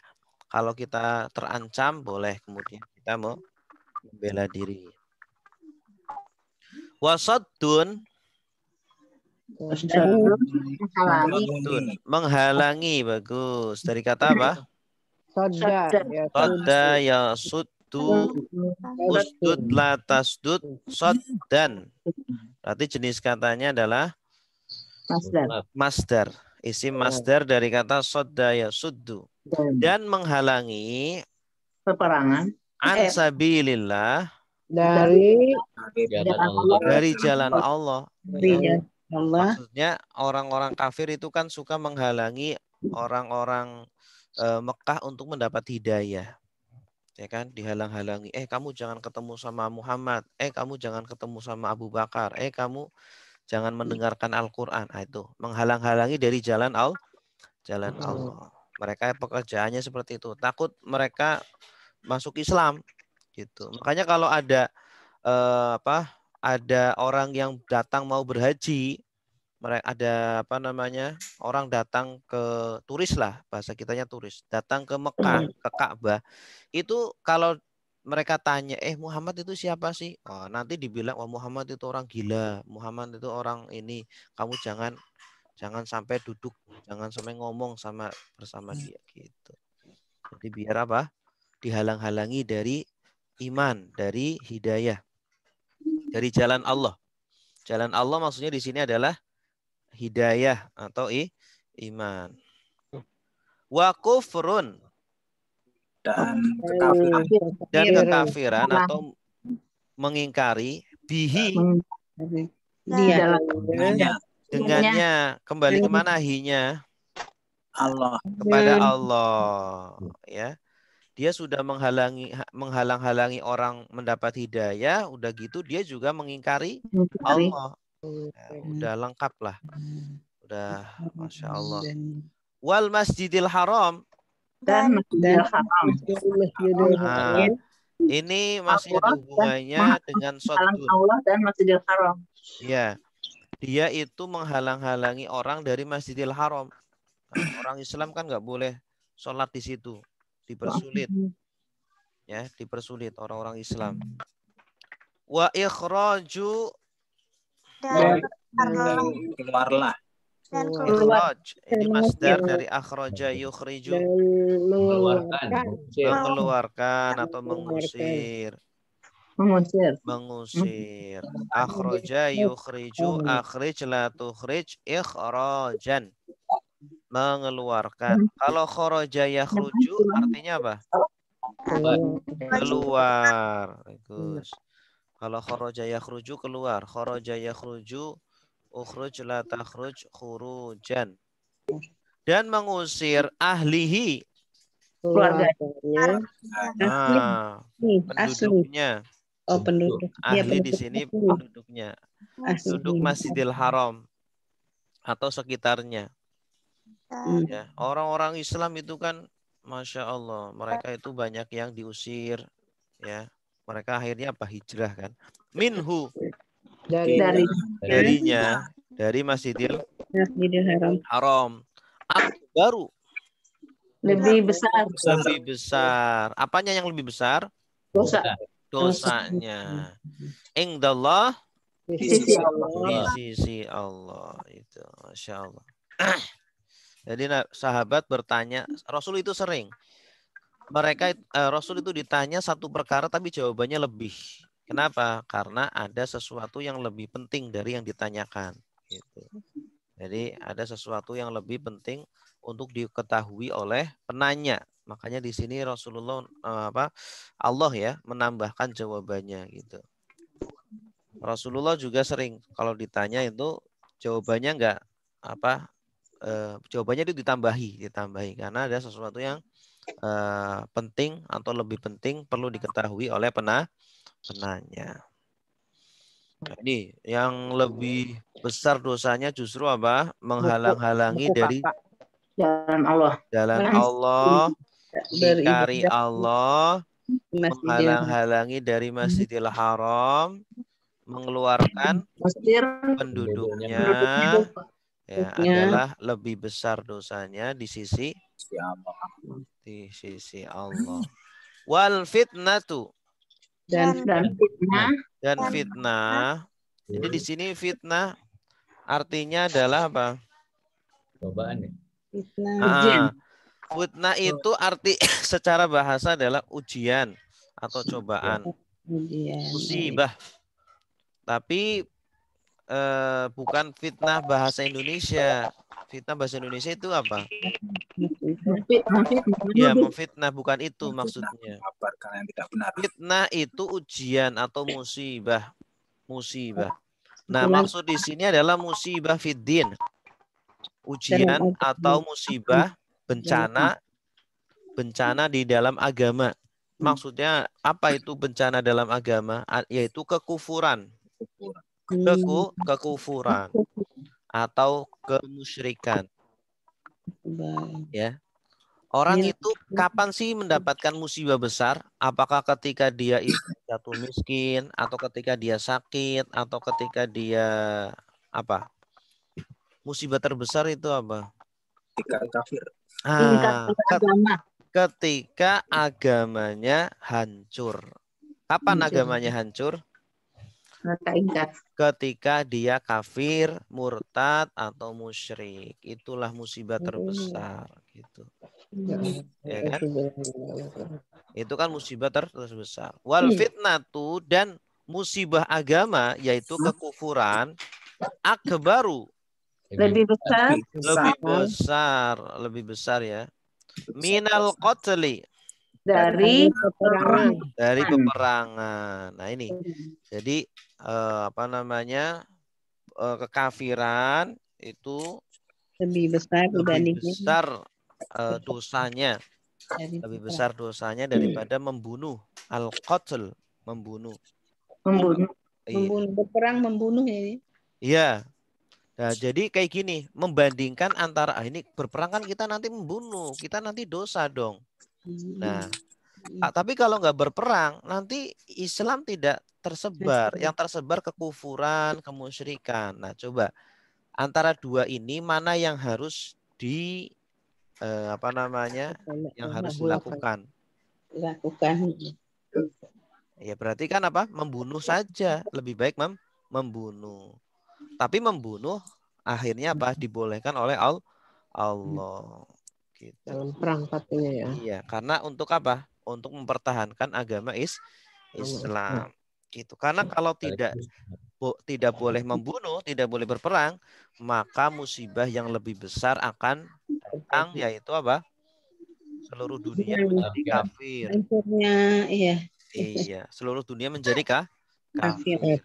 kalau kita terancam boleh kemudian kita mau membela diri. Wasaddun menghalangi, bagus. Dari kata apa? Sadda ya suddu usdud la tasdud saddan. Berarti jenis katanya adalah masdar. Isim masdar dari kata sadda ya suddu. Dan menghalangi peperangan ansabilillah dari jalan Allah. Ya. Allah. Maksudnya orang-orang kafir itu kan suka menghalangi orang-orang Mekah untuk mendapat hidayah. Ya kan, dihalang-halangi. Kamu jangan ketemu sama Muhammad. Kamu jangan ketemu sama Abu Bakar. Kamu jangan mendengarkan Al-Quran. Nah, itu menghalang-halangi dari jalan Allah. Mereka pekerjaannya seperti itu. Takut mereka masuk Islam gitu. Makanya kalau ada ada orang yang datang mau berhaji, ada orang datang ke turis lah, bahasa kitanya turis, datang ke Mekah, ke Ka'bah, itu kalau mereka tanya, Muhammad itu siapa sih? Oh, nanti dibilang, Muhammad itu orang gila, Muhammad itu orang ini, kamu jangan sampai duduk, jangan sampai ngomong bersama dia gitu. Jadi biar apa? Dihalang-halangi dari iman, dari hidayah, dari jalan Allah. Jalan Allah maksudnya di sini adalah hidayah atau iman. Wa kufrun, dan kekafiran. Dan kekafiran atau mengingkari bihi, Dia. dengannya. Kembali kemana hinya? Allah. Kepada Allah, ya. Dia sudah menghalang-halangi orang mendapat hidayah, udah gitu dia juga mengingkari Allah. Ya, udah lengkap lah. Udah, Masya Allah. Wal Masjidil Haram. Dan Masjidil Haram. Nah, ini masih ada hubungannya dengan sodun. Allah dan Masjidil Haram. Ya, dia itu menghalang-halangi orang dari Masjidil Haram. Nah, orang Islam kan nggak boleh sholat di situ, dipersulit. Ya, dipersulit orang-orang Islam. Wa ikhraju, Dan Keluarlah. ikhraj, ini masdar dari akhraja yukhriju, mengeluarkan atau mengusir. Mengusir. Akhraja yukhriju, akhrij la tukhrij, ikhrajan, mengeluarkan. Kalau kharaja yakhruju artinya apa? Keluar. Bagus. Kalau kharaja yakhruju keluar. Kharaja yakhruju, ukhruj la takhruj, khurujan. Dan mengusir ahlihi, penduduknya. Oh, penduduk. Ahli di sini penduduknya. Penduduk Masjidil Haram atau sekitarnya. Ya, orang-orang Islam itu kan, Masya Allah, mereka itu banyak yang diusir, ya. Mereka akhirnya apa? Hijrah kan? Minhu, darinya, dari Masjidil Haram. Baru Lebih besar. lebih besar. Apanya yang lebih besar? Dosanya. Indallah, Di sisi di sisi Allah. Itu, Masya Allah. Jadi sahabat bertanya, Rasul itu sering. Rasul itu ditanya satu perkara tapi jawabannya lebih. Kenapa? Karena ada sesuatu yang lebih penting dari yang ditanyakan. Gitu. Jadi ada sesuatu yang lebih penting untuk diketahui oleh penanya. Makanya di sini Rasulullah Allah ya menambahkan jawabannya gitu. Rasulullah juga sering kalau ditanya itu jawabannya enggak jawabannya itu ditambahi karena ada sesuatu yang penting atau lebih penting perlu diketahui oleh penanya. Nah, ini yang lebih besar dosanya justru apa? Menghalang-halangi dari jalan Allah. Mengingkari Allah, menghalang-halangi dari Masjidil Haram, mengeluarkan penduduknya, ya, adalah lebih besar dosanya di sisi Allah. Wal fitnatu, dan fitnah. Jadi di sini fitnah artinya adalah apa? Cobaan ya. Fitnah itu arti secara bahasa adalah ujian atau cobaan, musibah. Tapi bukan fitnah bahasa Indonesia. Fitnah bahasa Indonesia itu apa? Ya, memfitnah, bukan itu maksudnya. Fitnah itu ujian atau musibah. Nah, maksud di sini adalah musibah fiddin. Ujian atau musibah, bencana di dalam agama. Maksudnya apa itu bencana dalam agama? Yaitu kekufuran. kekufuran atau kemusyrikan. Ya. Orang itu kapan sih mendapatkan musibah besar? Apakah ketika dia itu jatuh miskin, atau ketika dia sakit, atau ketika dia apa? Musibah terbesar itu apa? Ketika kafir. Ketika agamanya hancur. Kapan agamanya hancur? Ketika dia kafir, murtad atau musyrik. Itulah musibah terbesar gitu. Ya kan? Itu kan musibah terbesar. Wal fitnatu, dan musibah agama yaitu kekufuran akbaru, Lebih besar lebih besar ya. Minal qatli, dari peperangan. Nah ini. Jadi apa namanya? Kekafiran itu lebih besar dosanya, lebih besar dosanya daripada membunuh. Al-qatl, membunuh. Berperang membunuh ya. Iya. Nah, jadi kayak gini, membandingkan antara ini berperang kan kita nanti membunuh, kita nanti dosa dong. Nah, tapi kalau nggak berperang, nanti Islam tidak tersebar. Yang tersebar kekufuran, kemusyrikan. Nah, coba antara dua ini mana yang harus apa namanya? Yang harus dilakukan? Ya berarti kan apa? Membunuh saja. Lebih baik membunuh. Tapi membunuh akhirnya apa? Dibolehkan oleh Allah. Gitu. Dalam perang pastinya ya. Iya, karena untuk apa? Untuk mempertahankan agama Islam. Gitu. Karena kalau tidak boleh membunuh, tidak boleh berperang, maka musibah yang lebih besar akan datang, yaitu apa? Seluruh dunia menjadi kafir. Iya, seluruh dunia menjadi kafir.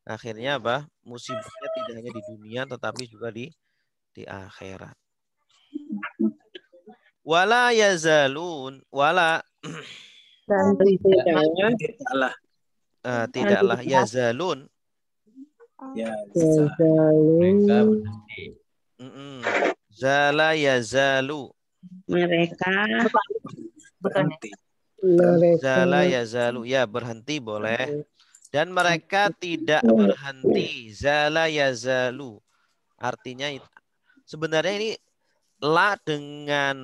Akhirnya apa? Musibahnya tidak hanya di dunia tetapi juga di akhirat. Wala yazalun, wala dan tidaklah yazalun. Mereka berhenti. Zala yazalu. Zala yazalu, ya berhenti boleh. Dan mereka tidak berhenti. Zala yazalu. Artinya sebenarnya ini la dengan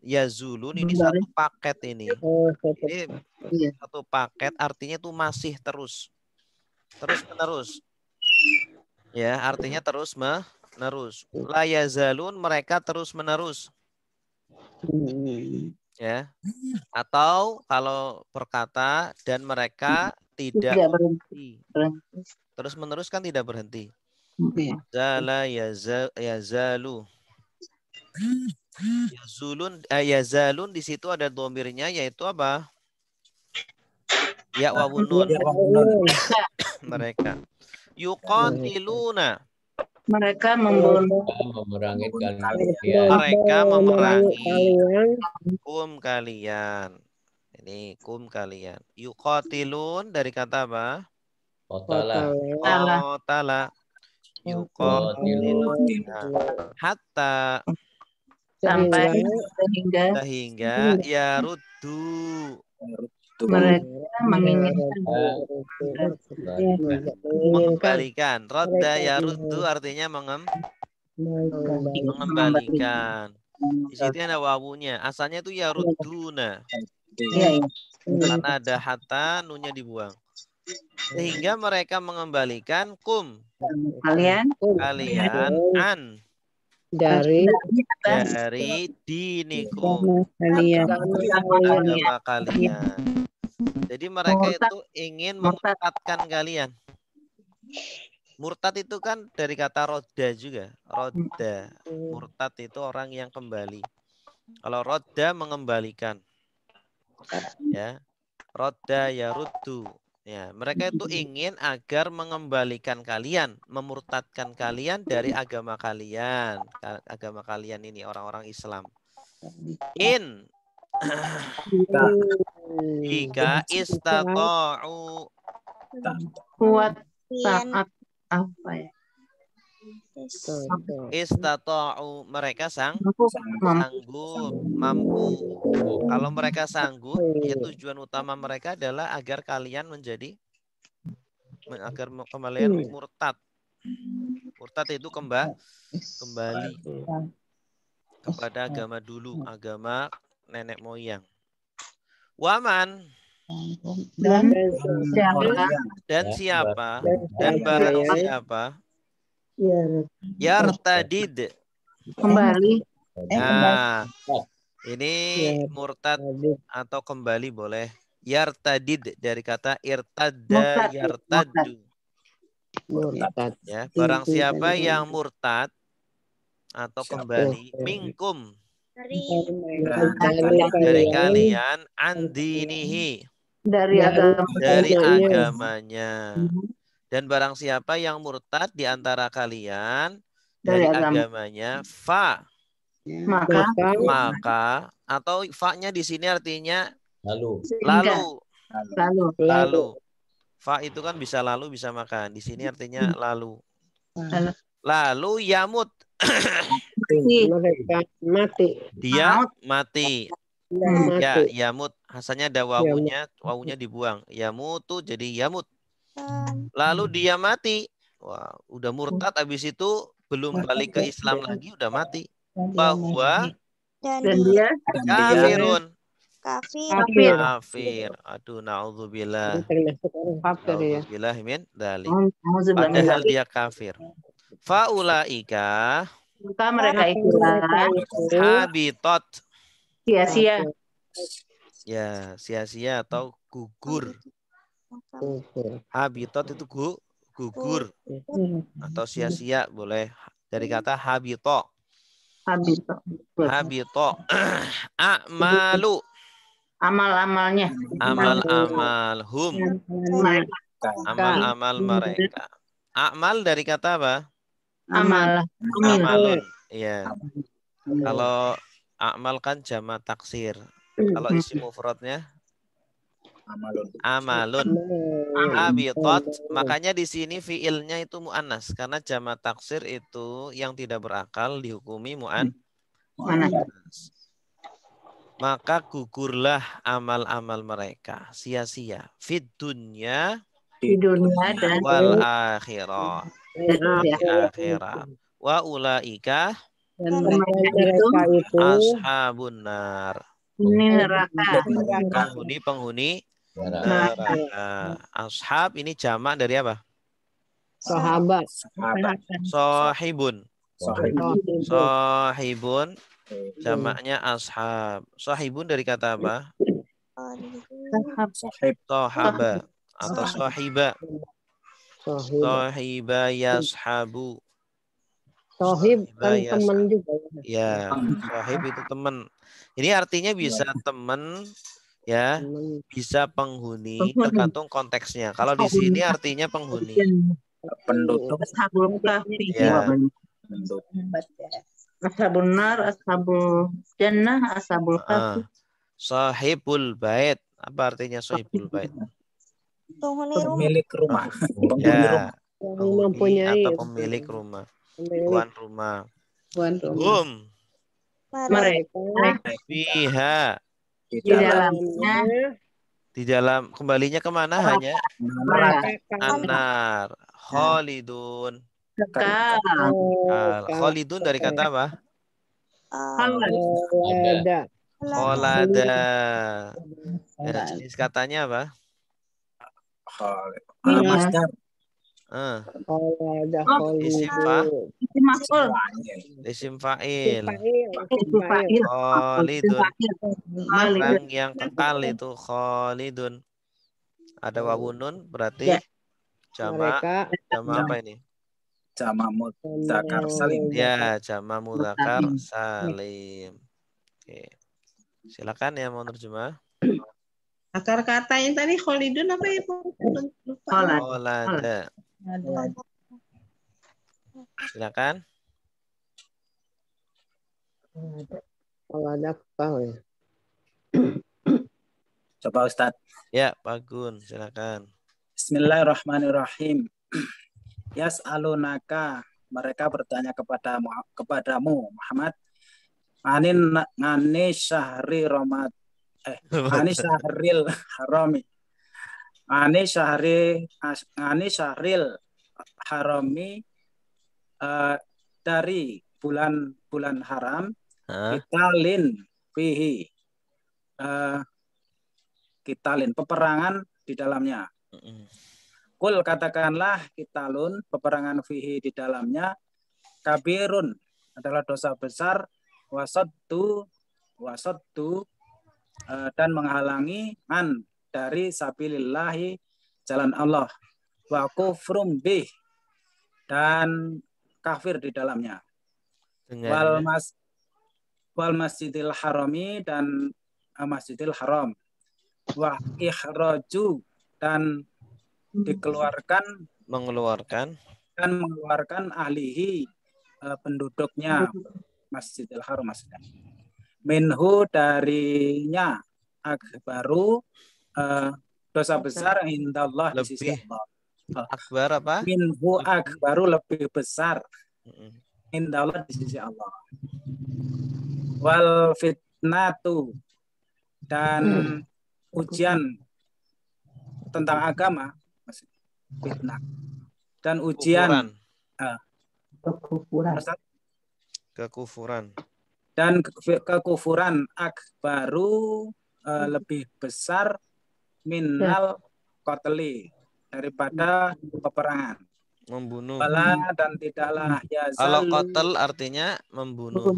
yazulun ini satu paket ini. Ini satu paket, artinya itu masih terus menerus. Ya, artinya terus menerus. La yazalun, mereka terus menerus. Ya. Atau kalau berkata dan mereka tidak berhenti. Terus menerus kan tidak berhenti. Zala yazalu. Yazalun di situ ada domirnya yaitu apa? Ya wawun nun. Mereka. Yuqatiluna. Mereka membunuh. Memerangi kalian. Mereka memerangi kalian. Ini kalian. Yuqatilun dari kata apa? Qatala. Yuqatiluna. Hatta. Sampai sehingga yaruddu. Mereka menginginkan mengembalikan. Radda yaruddu artinya mengembalikan. Di situ ada wawunya. Asalnya itu yarudduna. Karena ada hatta, nunnya dibuang. Sehingga mereka mengembalikan kalian an dari dinikum, agama kalian. Jadi mereka itu ingin memurtadkan kalian. Murtad itu kan dari kata roda juga. Roda. Murtad itu orang yang kembali. Kalau roda mengembalikan. Ya. Roda yaruddu. Ya, mereka itu ingin agar mengembalikan kalian, memurtadkan kalian dari agama kalian. Agama kalian ini orang-orang Islam. Jika istata'u Saat apa ya? Istata'u mereka Mampu. sanggup, mampu. Kalau mereka sanggup, ya tujuan utama mereka adalah agar kalian menjadi agar kalian murtad. Murtad itu kembali kepada agama dulu, agama nenek moyang. Waman dan siapa dan barang siapa yartadid. Kembali. Nah, ini murtad atau kembali boleh. Yartadid dari kata irtadda yartaddu. Murtad. Ya, barang siapa yang murtad atau kembali minkum dari kalian andinihi Dari agama. dari agamanya. Dan barang siapa yang murtad di antara kalian dari agamanya, maka atau fa-nya di sini artinya lalu. Fa itu kan bisa lalu bisa makan. Di sini artinya lalu. Lalu yamut. Mereka mati. Dia mati. Ya, yamut. Asalnya ada wawunya dibuang. Yamutu jadi yamut. Lalu dia mati. Wah, udah murtad habis itu belum balik ke Islam lagi udah mati. Bahwa Dan dia kafirun. Kafir. Aduh, naudzubillah. Termasuk orang kafir ya. Naudzubillah min dzalik. Padahal dia kafir. Faulaika maka mereka itulah habitat. sia-sia. Ya, sia-sia atau gugur. Habitat itu gugur atau sia-sia boleh dari kata habito. Habito. A'malu. Amal-amalnya. Amal-amalhum. Amal-amal mereka. A'mal dari kata apa? Amalun. Iya. Kalau a'mal kan jamak taksir. Kalau isim mufradnya amalun. Habitat. Makanya di sini fiilnya itu mu'annas karena jamak taksir itu yang tidak berakal dihukumi mu'annas. Maka gugurlah amal-amal mereka sia-sia di dunia dan wal akhirah. Di akhirat. Wa ulaika mereka itu ashabun nar. neraka. Penghuni neraka. Ashab ini jamak dari apa? sahabat. Sohibun. Sohibun jamaknya ashab. Sohibun dari kata apa? Sohaba atau sohiba. Sohiba yashabu. Sohib kan teman juga. Ya, sohib itu teman. Ini artinya bisa teman, ya, bisa penghuni, tergantung konteksnya. Kalau di sini artinya penghuni. Penduduk. Ashabul kahfi. Ya. Ashabun nar, ashabul jannah, ashabul kahfi. Sahibul bait. Apa artinya sahibul bait? Pemilik rumah. Ya, penghuni mempunyai atau pemilik rumah. Tuan rumah. Mereka Fiha. di dalamnya Di dalam kembalinya kemana hanya anar. Khalidun. kekal. Khalidun dari kata apa? Ada. Kholada. Ya, jenis katanya apa? Masdar. Ada Isim fa. Maf'ul. Isim fa'il. Fa'il. Khalidun. Orang yang kekal itu khalidun. Ada wawunun berarti jamak apa ini? Jamak mudzakkar salim. Ya, jamak mudzakkar salim. Oke. Silakan ya mau terjemah. Akar kata yang tadi Khalidun apa ya? Kholada. Silakan. Kalau ada kau ya. Coba Ustadz. Ya, Pak Gun, silakan. Bismillahirrahmanirrahim. Yas'alunaka, mereka bertanya kepadamu Muhammad, ngani syahri romat ngani syahril harami, ngani syahril harami, dari bulan haram, kitalin fihi, kitalin peperangan di dalamnya. Kul, katakanlah, kitalun peperangan fihi di dalamnya, kabirun adalah dosa besar, wasoddu dan menghalangi an dari sabilillahi, jalan Allah, wa kufrum bih, dan kafir di dalamnya, wal masjidil harami, dan masjidil haram, wa ikhraju, dan mengeluarkan ahlihi, penduduknya masjidil haram, maksudnya minhu, darinya, akbaru, dosa besar, indallah, di sisi Allah. Akbar apa? Minhu akbaru, lebih besar, indallah, di sisi Allah. Wal fitnatu, dan ujian tentang agama, fitnah, dan ujian kekufuran dan kekufuran, akbaru, lebih besar, minal qatli, daripada peperangan, membunuh. Bala, dan tidaklah yazalu. Kalau qatl artinya membunuh.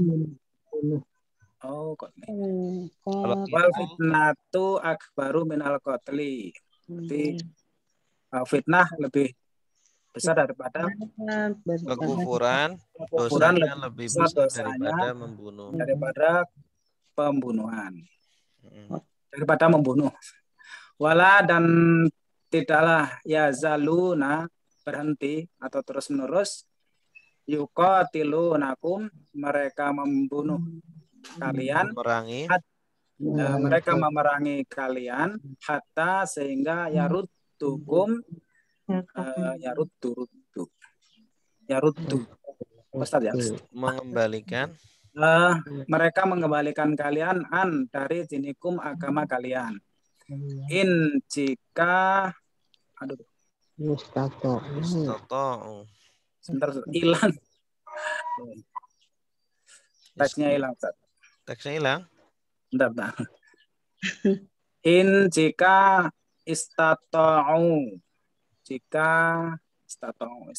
Oh, Kalau wal fitnatu akbaru minal qatli. Jadi fitnah lebih besar daripada kekufuran, dosanya lebih besar daripada membunuh. Daripada pembunuhan. Daripada membunuh. Wala, dan tidaklah yazaluna, berhenti atau terus menerus, yuqatilunakum, mereka membunuh kalian, mereka memerangi kalian, hatta, sehingga yaruddukum, yaruddu Ustaz, ya, mengembalikan, mereka mengembalikan kalian an dari dinikum, agama kalian, in, jika, Mustato. sebentar, hilang teksnya, hilang Ustaz. Teksnya hilang. Bentar. In, jika, istata'u, jika istata'u,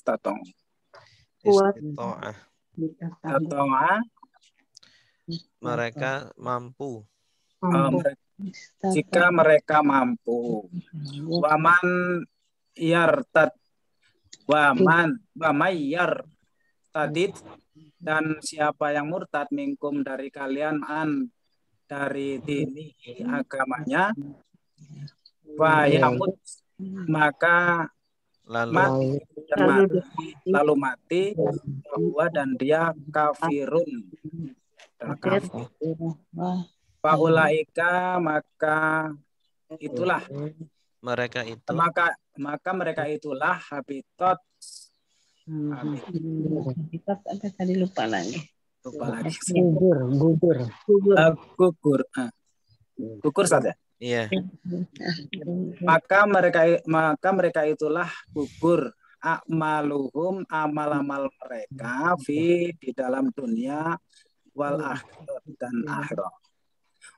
mereka mampu. Jika mereka mampu. Waman yartad, wamayar tadid, dan siapa yang murtad, minkum, dari kalian, an, dari dini, agamanya, wayamut, maka lalu mati, bahwa, dan dia kafirun, faulaika, maka itulah, mereka itu, maka mereka itulah habitat. Habitat apa tadi, lupa lagi. Gugur saja. Iya. Maka mereka itulah gugur, akmaluhum, amal-amal mereka, di dalam dunia, wal akhirat, dan akhirat.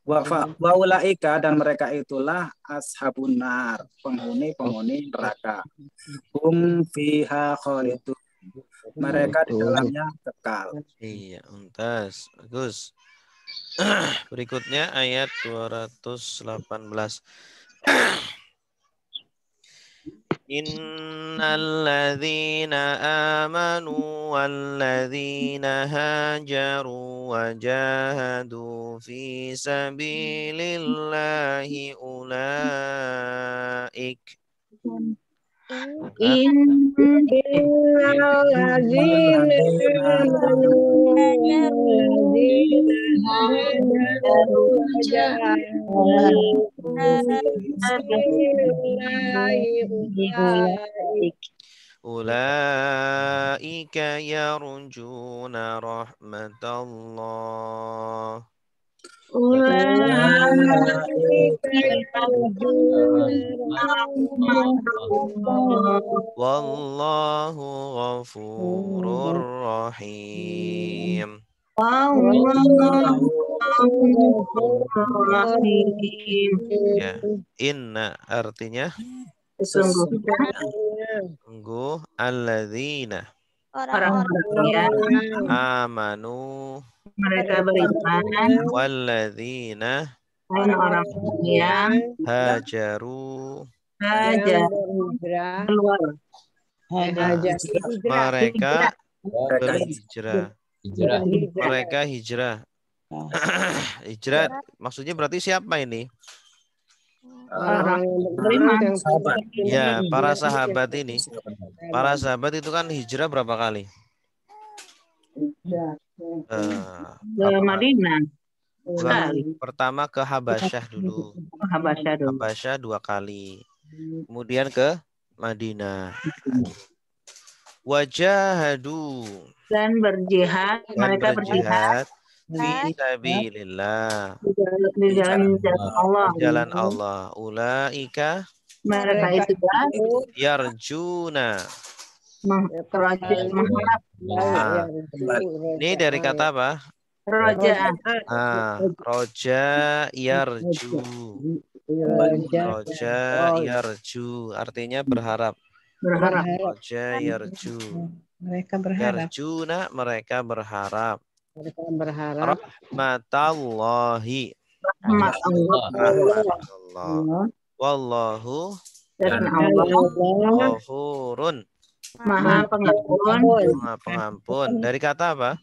Wa ulaika, dan mereka itulah ashabun nar, penghuni neraka. Hum fiha khalidun, mereka di dalamnya kekal. Iya, untas. Bagus. Berikutnya ayat 218. Innalladzina amanu walladzina hajaru wajahadu fi sabilillahi ulaik. Ulaika yarjuna rahmatallah. Wallahu ghafurur rahim. Ya, inna artinya sungguh alladzina Orang-orang amanu mereka beriman walladzina dan orang yang hajaru hajar berhijrah, keluar hajar hijrah, mereka Mereka berhijrah. Hijrah. Mereka hijrah. Hijrah maksudnya berarti siapa ini? orang yang beriman. yang Sahabat. Ya, para sahabat ini. Para sahabat itu kan hijrah berapa kali? Ke Madinah Ulang. sekali. Pertama ke Habasyah dulu. Habasyah dulu. Habasyah 2 kali. Kemudian ke Madinah. Wajahadu Dan berjihad, dan mereka berjihad berjihad fi sabilillah. di jalan Allah. Di jalan Allah. Ulaika Mereka itu yarjuna. mengharap Nah, ini dari kata apa? rojaan. Roja yarju. Roja yarju artinya berharap. Berharap. Roja yarju. Mereka berharap. Yarjuna mereka berharap. mereka berharap Rahmatallahi. Rahmat Allah. Rahmatullah. Wallahu Dan Allah ghafurun. Maha Pengampun. Maha pengampun. Dari kata apa?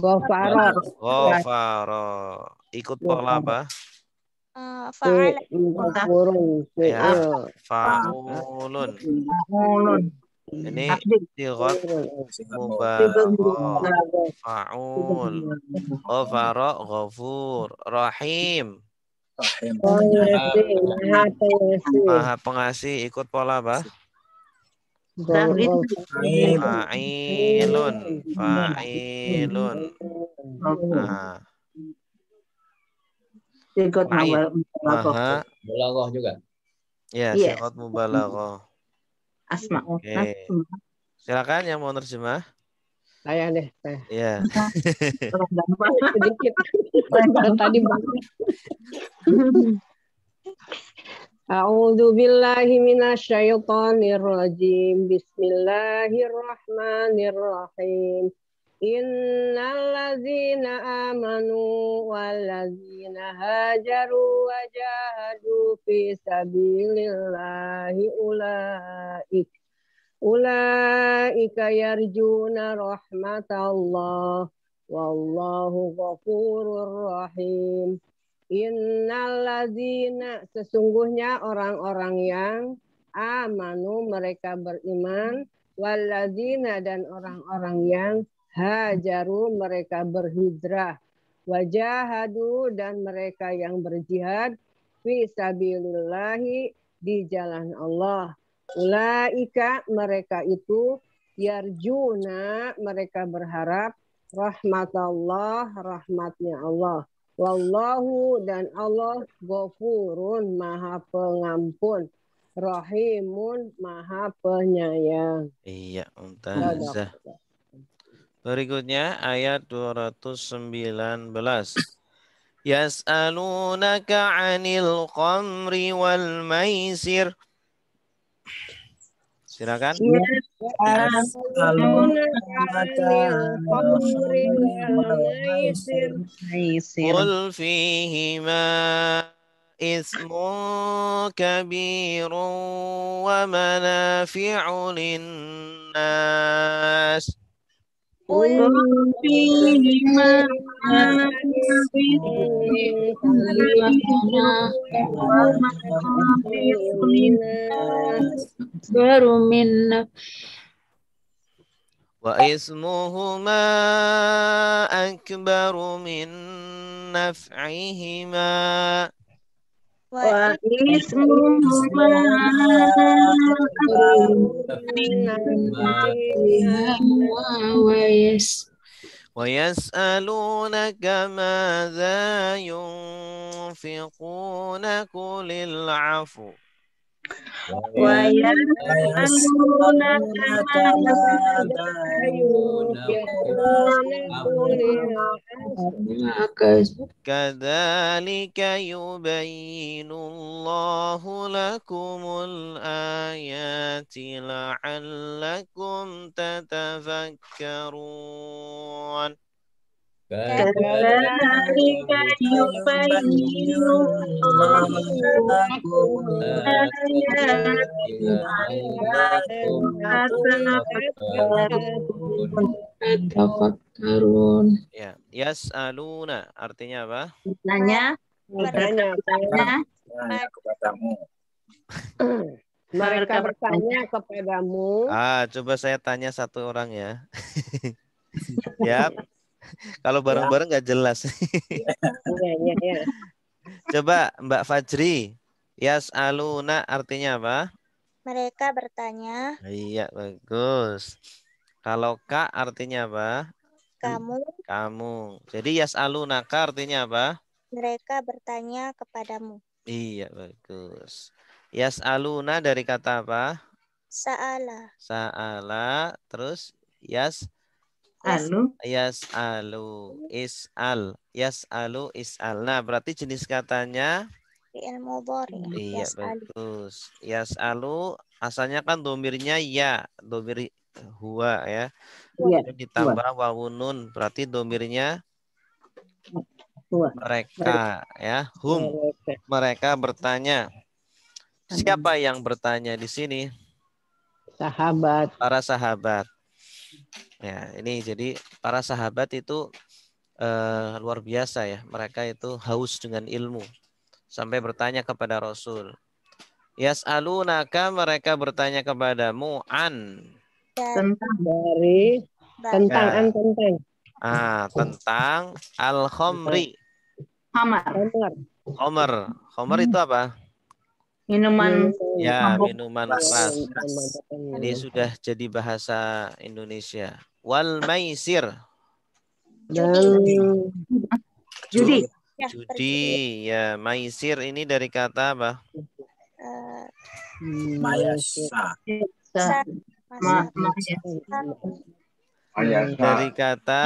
gofarot Ghafara. Ikut pola apa? Fa'ala kurung Ya, faulun. Mulun. Ini Aktif. sigot mubalaghah. Faul. Ghafara, ghafur. Rahim. Maha pengasih. Ikut pola apa? Fa'ilun. Fa'ilun. Nah, Ikut Maha. Balaghah juga. Ya, Yes. sigot mubalaghah. Asma. Oke. Silakan yang mau terjemah. saya deh saya Ya. sedikit tadi banget. A'udzu billahi minasyaitonir rajim. Bismillahirrahmanirrahim. Innal ladzina amanu wal ladzina hajaru wa jahadu fi sabilillahi ulaika yarjuna rahmatallah wallahu ghafurur rahim. Innal ladzina sesungguhnya orang-orang yang amanu mereka beriman walladzina dan orang-orang yang hajaru mereka berhijrah wajahadu dan mereka yang berjihad fi sabilillahi di jalan Allah. Ulaika mereka itu yarjuna mereka berharap rahmatallah rahmatnya Allah. Wallahu dan Allah ghafurun maha pengampun. Rahimun maha penyayang. Iya, mumtazah. Berikutnya ayat 219. Yas'alunaka 'anil khamri wal maisir. Silakan. Qul fihima ismun kabirun wa manafi'u linnas. Wa ismuhuma akbaru min naf'ihima. Wa ismuhuma ويسألونك ماذا ينفقون قل العفو wa yas'alunaka كذلك يبين الله لكم الآيات لعلكم تتفكرون kadzalika yubayyinu Allahu ayati Tafakkarun. Ya, yas'aluna artinya apa? Bertanya Kepadamu. Mereka bertanya kepadamu. Coba saya tanya satu orang ya. Ya, kalau bareng-bareng nggak jelas. Ya. Coba Mbak Fajri, yas'aluna artinya apa? Mereka bertanya, Iya, bagus. Kalau Kak artinya apa? kamu. Jadi yas'alunaka artinya apa? Mereka bertanya kepadamu. Iya, bagus. Yas'aluna dari kata apa? Sa'ala, terus yas'alu, is'al. Nah, berarti jenis katanya Fi'il mudhari. iya, bagus. Yas'alu asalnya kan domirnya ya, domir huwa ya. Ditambah wawunun, berarti domirnya mereka ya. Mereka bertanya. Siapa yang bertanya di sini? Sahabat. Para sahabat. Ya, ini jadi para sahabat itu luar biasa ya. Mereka itu haus dengan ilmu sampai bertanya kepada Rasul. Yas'alunaka, mereka bertanya kepadamu tentang al-khamri. Khamar itu apa? Minuman. Ya, minuman keras. Ini sudah jadi bahasa Indonesia. Wal maisir. Judi. Ya, maisir ini dari kata apa? Mayasa. Dari kata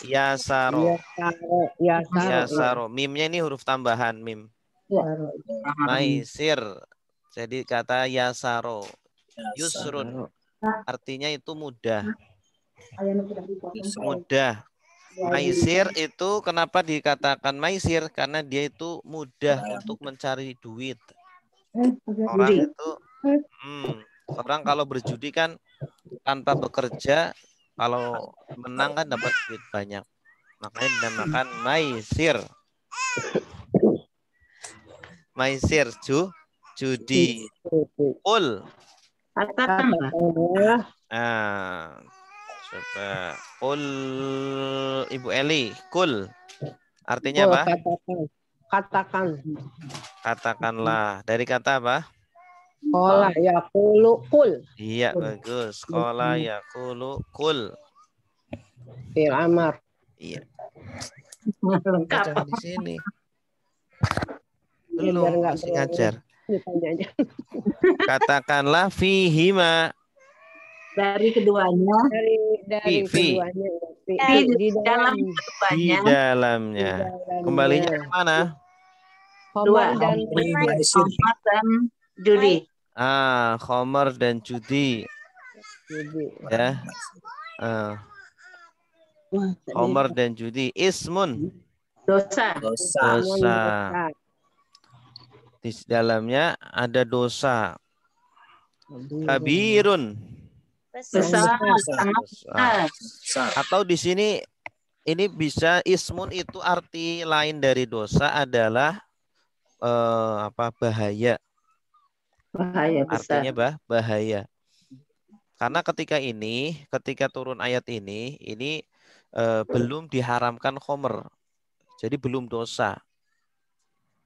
yasaro. Mimnya ini huruf tambahan mim. Maisir. Jadi kata yasaro. Yusrun. Artinya itu mudah. Mudah. Maisir itu kenapa dikatakan maisir? Karena dia itu mudah untuk mencari duit. Orang kalau berjudi kan tanpa bekerja, kalau menang kan dapat duit banyak. Makanya dinamakan maisir. Maisir, judi. Ul. Coba. Ul, Ibu Eli. Kul. Artinya apa? Katakanlah. Dari kata apa? Qala yaqulu kul. Iya, bagus. Qala yaqulu kul. Fil amar. Iya. Jangan di sini. Belum masih ngajar. Katakanlah fihima. Dari keduanya. Dari keduanya. Di dalamnya. Kembalinya ke mana? Khamar dan judi. Khamar dan judi. Ya. Khamar dan judi. Ismun. Dosa. Di dalamnya ada dosa. Kabirun. Besar. Atau di sini ini bisa ismun itu arti lain dari dosa adalah bahaya. Bahaya besar. Artinya bahaya. Karena ketika turun ayat ini belum diharamkan khomer. Jadi belum dosa.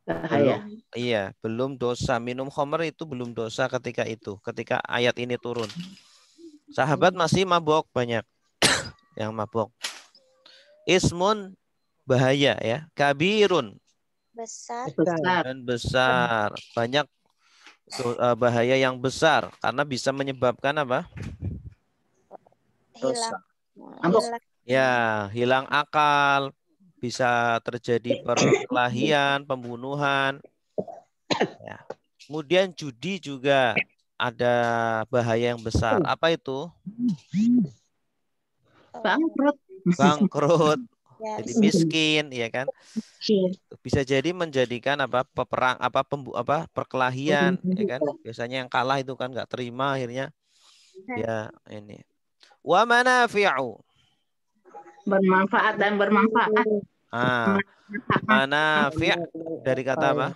Bahaya. Belum dosa. Minum khamr itu belum dosa ketika ayat ini turun. Sahabat masih mabok banyak yang mabok. Ismun bahaya ya, kabirun Besar. dan besar. Banyak bahaya yang besar karena bisa menyebabkan apa? Hilang. Hilang akal, bisa terjadi perkelahian, pembunuhan. Ya. Kemudian judi juga ada bahaya yang besar. Apa itu? Bangkrut. Bangkrut. Ya, Jadi miskin, ya kan? Bisa jadi menjadikan perkelahian, ya kan? Biasanya yang kalah itu kan nggak terima, akhirnya ya ini. Wa manafi'u. Bermanfaat dan bermanfaat. Manafi' dari kata apa?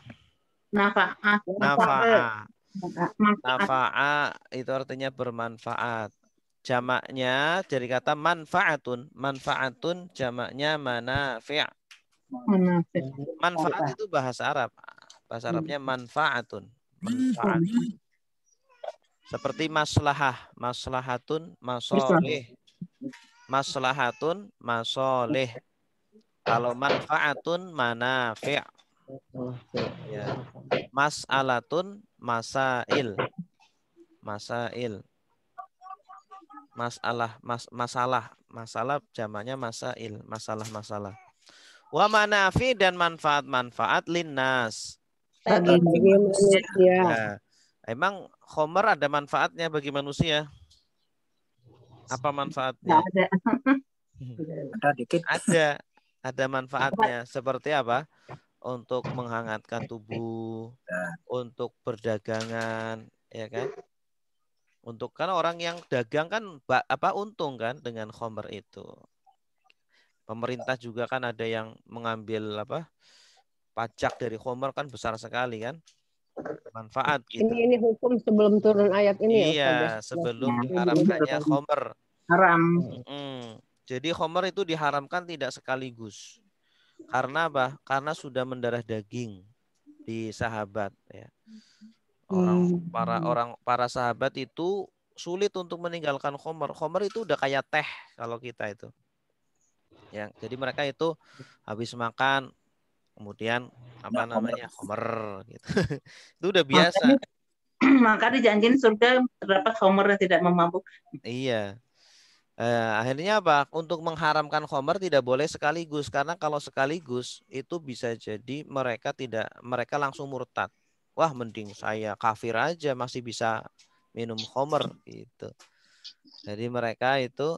Nafaat. Nafa'a itu artinya bermanfaat. Jamaknya dari kata manfaatun. Manfaatun jamaknya manafi'. Manfaat itu bahasa Arab. Bahasa Arabnya manfaatun. Manfaat. Seperti maslahah. Maslahatun masoleh. Maslahatun masoleh. Kalau manfaatun manafi'. Ya. Mas'alatun masail. Masail. Masalah jamaknya masail, masalah. Wa manafi dan manfaat linnas. Bagi manusia. Ya. Emang khamr ada manfaatnya bagi manusia? Apa manfaatnya? Ada dikit. Ada manfaatnya. Seperti apa? Untuk menghangatkan tubuh, untuk perdagangan, ya kan? Untuk kan orang yang dagang kan untung kan dengan khamr itu. Pemerintah juga kan ada yang mengambil pajak dari khamr kan besar sekali kan. Manfaat gitu. Ini hukum sebelum turun ayat ini ya. Iya, sebelum diharamkannya khamr. Haram. Jadi khamr itu diharamkan tidak sekaligus. Karena apa? Karena sudah mendarah daging di sahabat ya. Para sahabat itu sulit untuk meninggalkan khamr. Khamr itu udah kayak teh kalau kita itu. Ya, jadi mereka itu habis makan kemudian khamr gitu. Itu udah biasa. Maka dijanjiin surga terdapat khamr yang tidak memabuk. Iya. Akhirnya apa? Untuk mengharamkan khamr tidak boleh sekaligus karena kalau sekaligus itu bisa jadi mereka langsung murtad. Wah, mending saya kafir aja masih bisa minum khamr gitu. Jadi mereka itu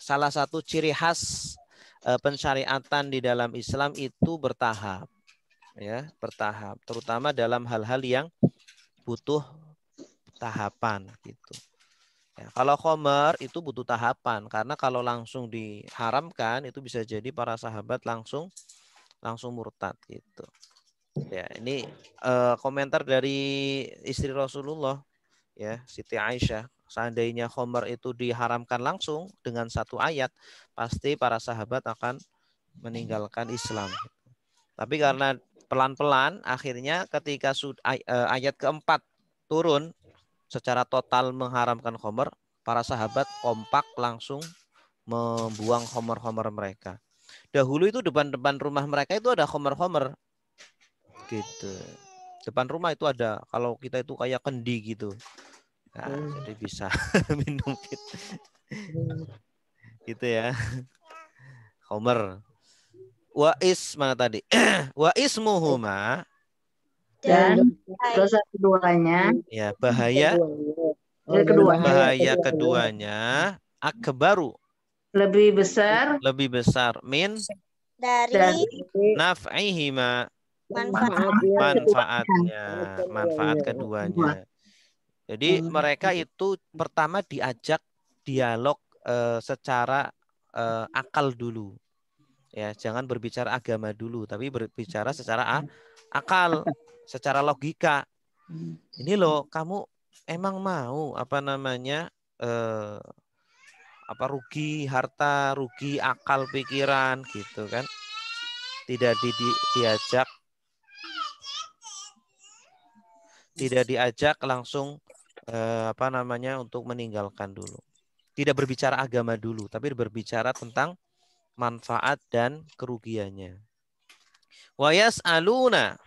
salah satu ciri khas pensyariatan di dalam Islam itu bertahap. Ya, bertahap, terutama dalam hal-hal yang butuh tahapan gitu. Ya, kalau khamr itu butuh tahapan karena kalau langsung diharamkan itu bisa jadi para sahabat langsung murtad gitu. Ya, ini komentar dari istri Rasulullah ya, Siti Aisyah. Seandainya khamr itu diharamkan langsung dengan satu ayat, pasti para sahabat akan meninggalkan Islam. Tapi karena pelan-pelan akhirnya ketika ayat keempat turun secara total mengharamkan khamr, para sahabat kompak langsung membuang khamr-khamr mereka. Dahulu itu depan rumah mereka itu ada khamr-khamr gitu. Depan rumah itu ada, kalau kita itu kayak kendi gitu. Nah, jadi bisa minum gitu. Gitu ya. Khamr. Mana tadi? Wa ismuhuma dan dosa keduanya ya bahaya keduanya akbaru lebih besar min dari naf'ihima manfaat keduanya. Jadi mereka itu pertama diajak dialog secara akal dulu. Ya, jangan berbicara agama dulu, tapi berbicara secara akal, secara logika. Ini loh, kamu emang mau rugi harta, rugi akal pikiran gitu kan? Tidak diajak Tidak diajak langsung untuk meninggalkan dulu. Tidak berbicara agama dulu, tapi berbicara tentang manfaat dan kerugiannya. Wa yas'aluna.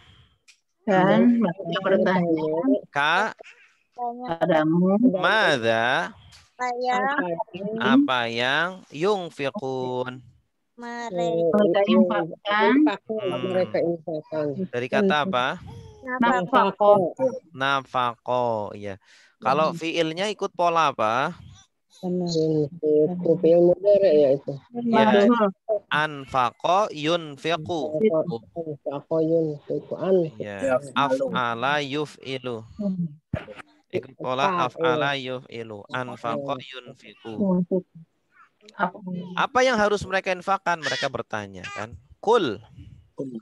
Dan mereka bertanya Ka padamu madza, apa yang yunfiqun. mereka infakkan. Mereka infakkan. Dari kata apa? Nafaqah. Nafaqo, ya. Kalau fiilnya ikut pola apa? Itu fi'il mudhari ya itu. Ya, Maf'ul. anfaqo yunfiqu. Fakoyun itu an. Ya, af'ala yuf'ilu. Ikut pola af'ala yuf'ilu. Anfaqo yunfiqu. Apa yang harus mereka infakkan? Mereka bertanya kan. Kul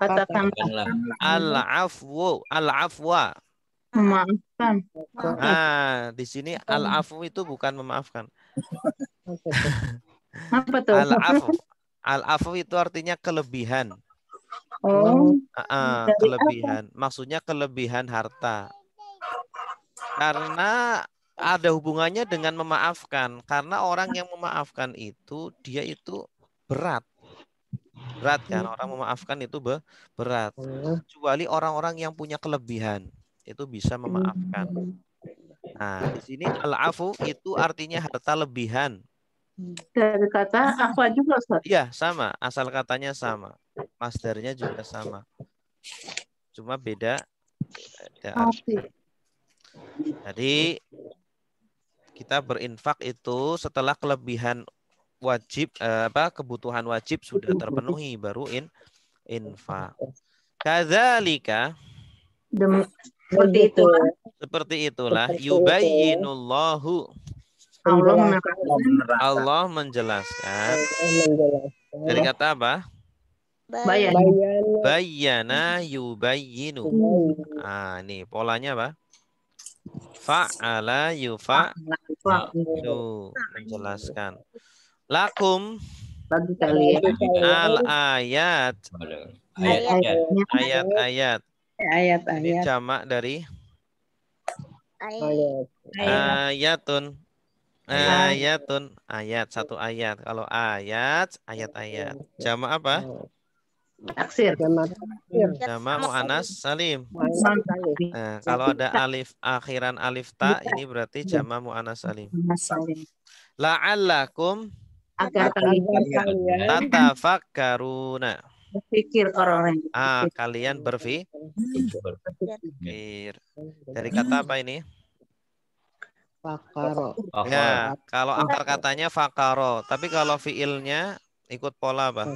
Katakanlah al-afwa. memaafkan. Di sini al-afu itu bukan memaafkan. Apa tuh? Al-afu itu artinya kelebihan. Oh, Kelebihan. Maksudnya kelebihan harta. Karena ada hubungannya dengan memaafkan. Karena orang yang memaafkan itu, dia itu berat. Berat kan, orang memaafkan itu berat. Kecuali orang-orang yang punya kelebihan, itu bisa memaafkan. Nah, di sini al-afu itu artinya harta lebihan. dari kata apa juga, Ustaz? Iya, sama. Asal katanya sama. Masdarnya juga sama. Cuma beda arti. Jadi kita berinfak itu setelah kelebihan wajib kebutuhan wajib sudah terpenuhi baru infak. Kadzalika, seperti itulah yubayyinullahu, Allah menjelaskan. Dari kata apa? Bayyana yubayyinu. Ini polanya apa? Fa'ala yufa'lu, menjelaskan. Lakum Bagi kalian al-ayat, ayat-ayat. Ini jamak dari ayatun. Ayat, satu ayat. Kalau ayat-ayat. Jamak apa? taksir. Jamak muannas salim. Kalau ada alif akhiran alif ta, ini berarti jamak muannas salim. La'allakum Agar kalian tatafakkaruna. berpikir orang yang Kalian berpikir. Dari kata apa ini? Fakaro. Ya, kalau akar katanya fakaro, tapi kalau fiilnya ikut pola apa?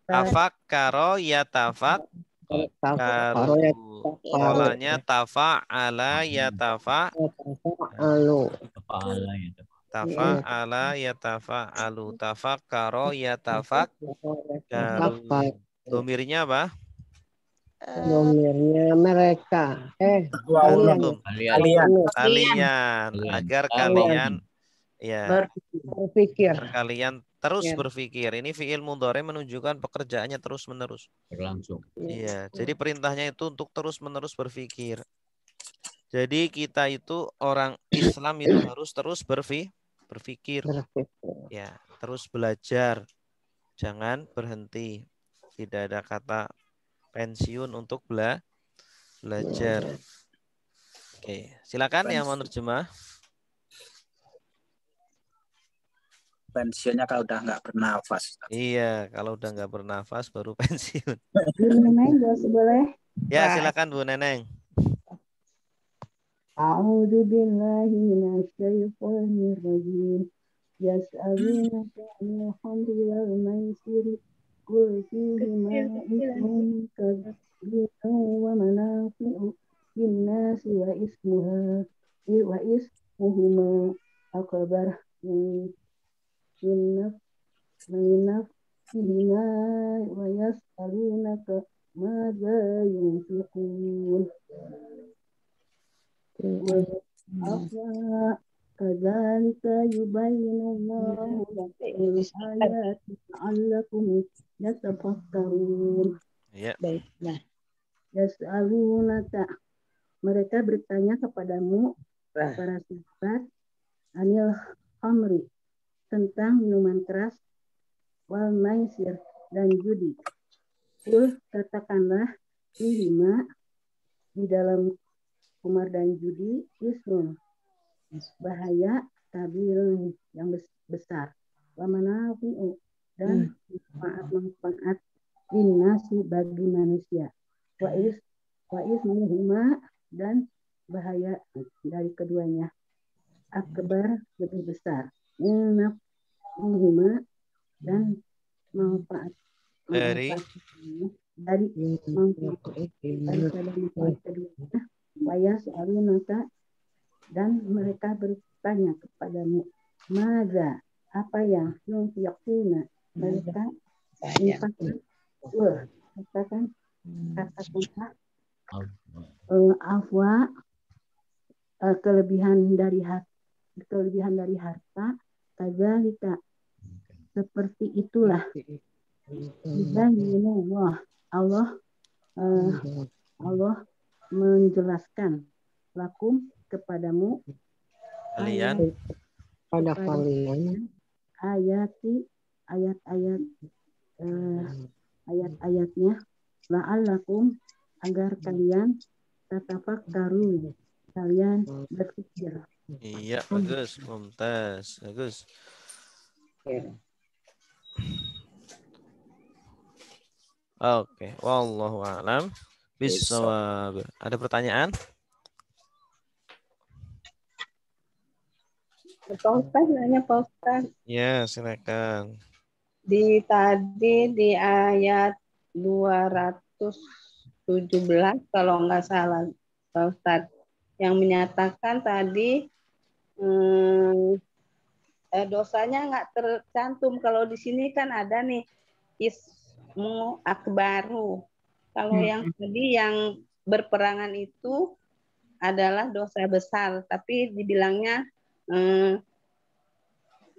Tafakkaro yatafakkaru. Polanya tafa'ala yatafa'alu. Tafa'ala yatafa'alu. Tafakkaro yatafakkaru. Domirnya apa? Domirnya mereka. Kalian. Agar kalian berpikir. agar kalian terus berpikir. Ini fi'il mudhari menunjukkan pekerjaannya terus-menerus. Berlangsung. Iya, jadi perintahnya itu untuk terus-menerus berpikir. Jadi kita itu orang Islam itu harus terus berpikir. Ya, terus belajar. Jangan berhenti. Tidak ada kata pensiun untuk belajar. Oke, silakan yang mau terjemah. Pensiunnya kalau udah nggak bernafas. Iya, kalau udah nggak bernafas baru pensiun. Boleh? Ya, silakan Bu Neneng. A'udzu billahi minasyaitonir rajim. Yas'alunaka 'anil khamri wal maisiri qul fihima ithmun kabirun wa manafi'u lin-nasi wa ismuhuma akbar min nafsihima wa yas'alunaka madza yunfiqun. Kadzalika yubayyinullahu lakumul ayati la'allakum tatafakkarun. Ya. Baiklah. Yas'alunaka, mereka bertanya kepadamu para sahabat anil khamri, tentang minuman keras, wal maisir, dan judi. Kul, katakanlah, fihima, di dalam kumar dan judi, ismun, bahaya, kabirun, yang besar, wa manafi'u, dan manfaat linnasi, bagi manusia, wa ismuhuma, dan bahaya dari keduanya akbar, lebih besar, minafihima, dan manfaat Dari dari manfaat keduanya, wayas alunaka, dan mereka bertanya kepadamu, maza, apa yang yunfiquna, mereka infakkan, katakanlah afwa, kelebihan dari harta, kadzalika, seperti itulah, Allah menjelaskan lakum, kepadamu, kalian pada kalian ayat-ayatnya, la'allakum, agar kalian tatafakkarun, kalian berpikir. iya bagus, mumtaz, bagus. Oke, wallahu a'lam bishawab. Ada pertanyaan? Pak Ustadz, nanya Pak Ustadz. Ya, silakan. Tadi di ayat 217 kalau nggak salah Pak Ustadz, yang menyatakan tadi dosanya nggak tercantum. Kalau di sini kan ada nih ismu akbaru. Kalau yang tadi yang berperangan itu adalah dosa besar, tapi dibilangnya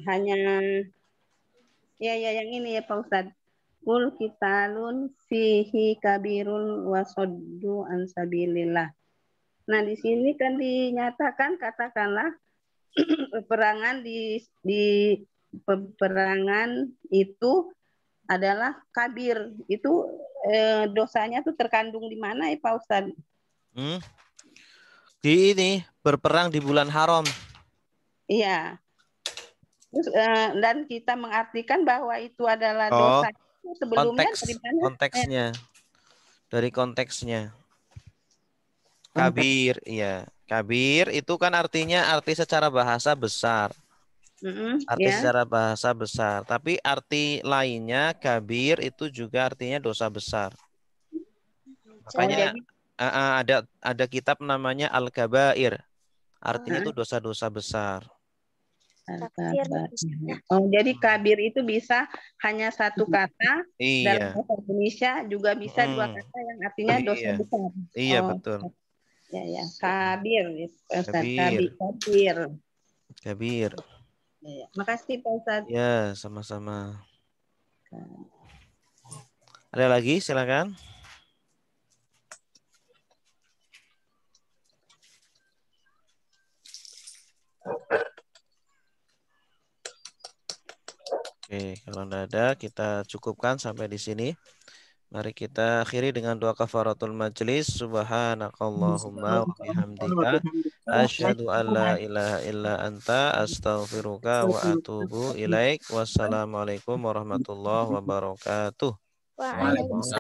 hanya yang ini ya Pak Ustadz. Kul kitalun fihi kabirun wasoddu ansabilillah. Nah di sini kan dinyatakan, katakanlah peperangan di peperangan itu adalah kabir. Itu dosanya tuh terkandung di mana ya Pak Ustadz? Di ini berperang di bulan haram. Iya. Terus, dan kita mengartikan bahwa itu adalah dosa sebelumnya dari mana? Konteksnya. Dari konteksnya. Kabir, iya. Kabir itu kan artinya arti secara bahasa besar. Arti secara bahasa besar. Tapi arti lainnya kabir itu juga artinya dosa besar. Makanya ada kitab namanya Al-Kabair. Artinya itu dosa-dosa besar. Jadi kabir itu bisa hanya satu kata, iya. dalam bahasa Indonesia juga bisa dua kata yang artinya dosa besar. Iya, betul. Ya, kabir. Kabir. Ya. Makasih Pak Ustadz. Ya, sama-sama. Ada lagi? Silakan. Oke, kalau tidak ada, kita cukupkan sampai di sini. Mari kita akhiri dengan doa kafaratul majlis. Subhanakallahumma wa bihamdika asyhadu an la ilaha illa anta astaghfiruka wa atubu ilaik. Wassalamualaikum warahmatullahi wabarakatuh. Waalaikumsalam.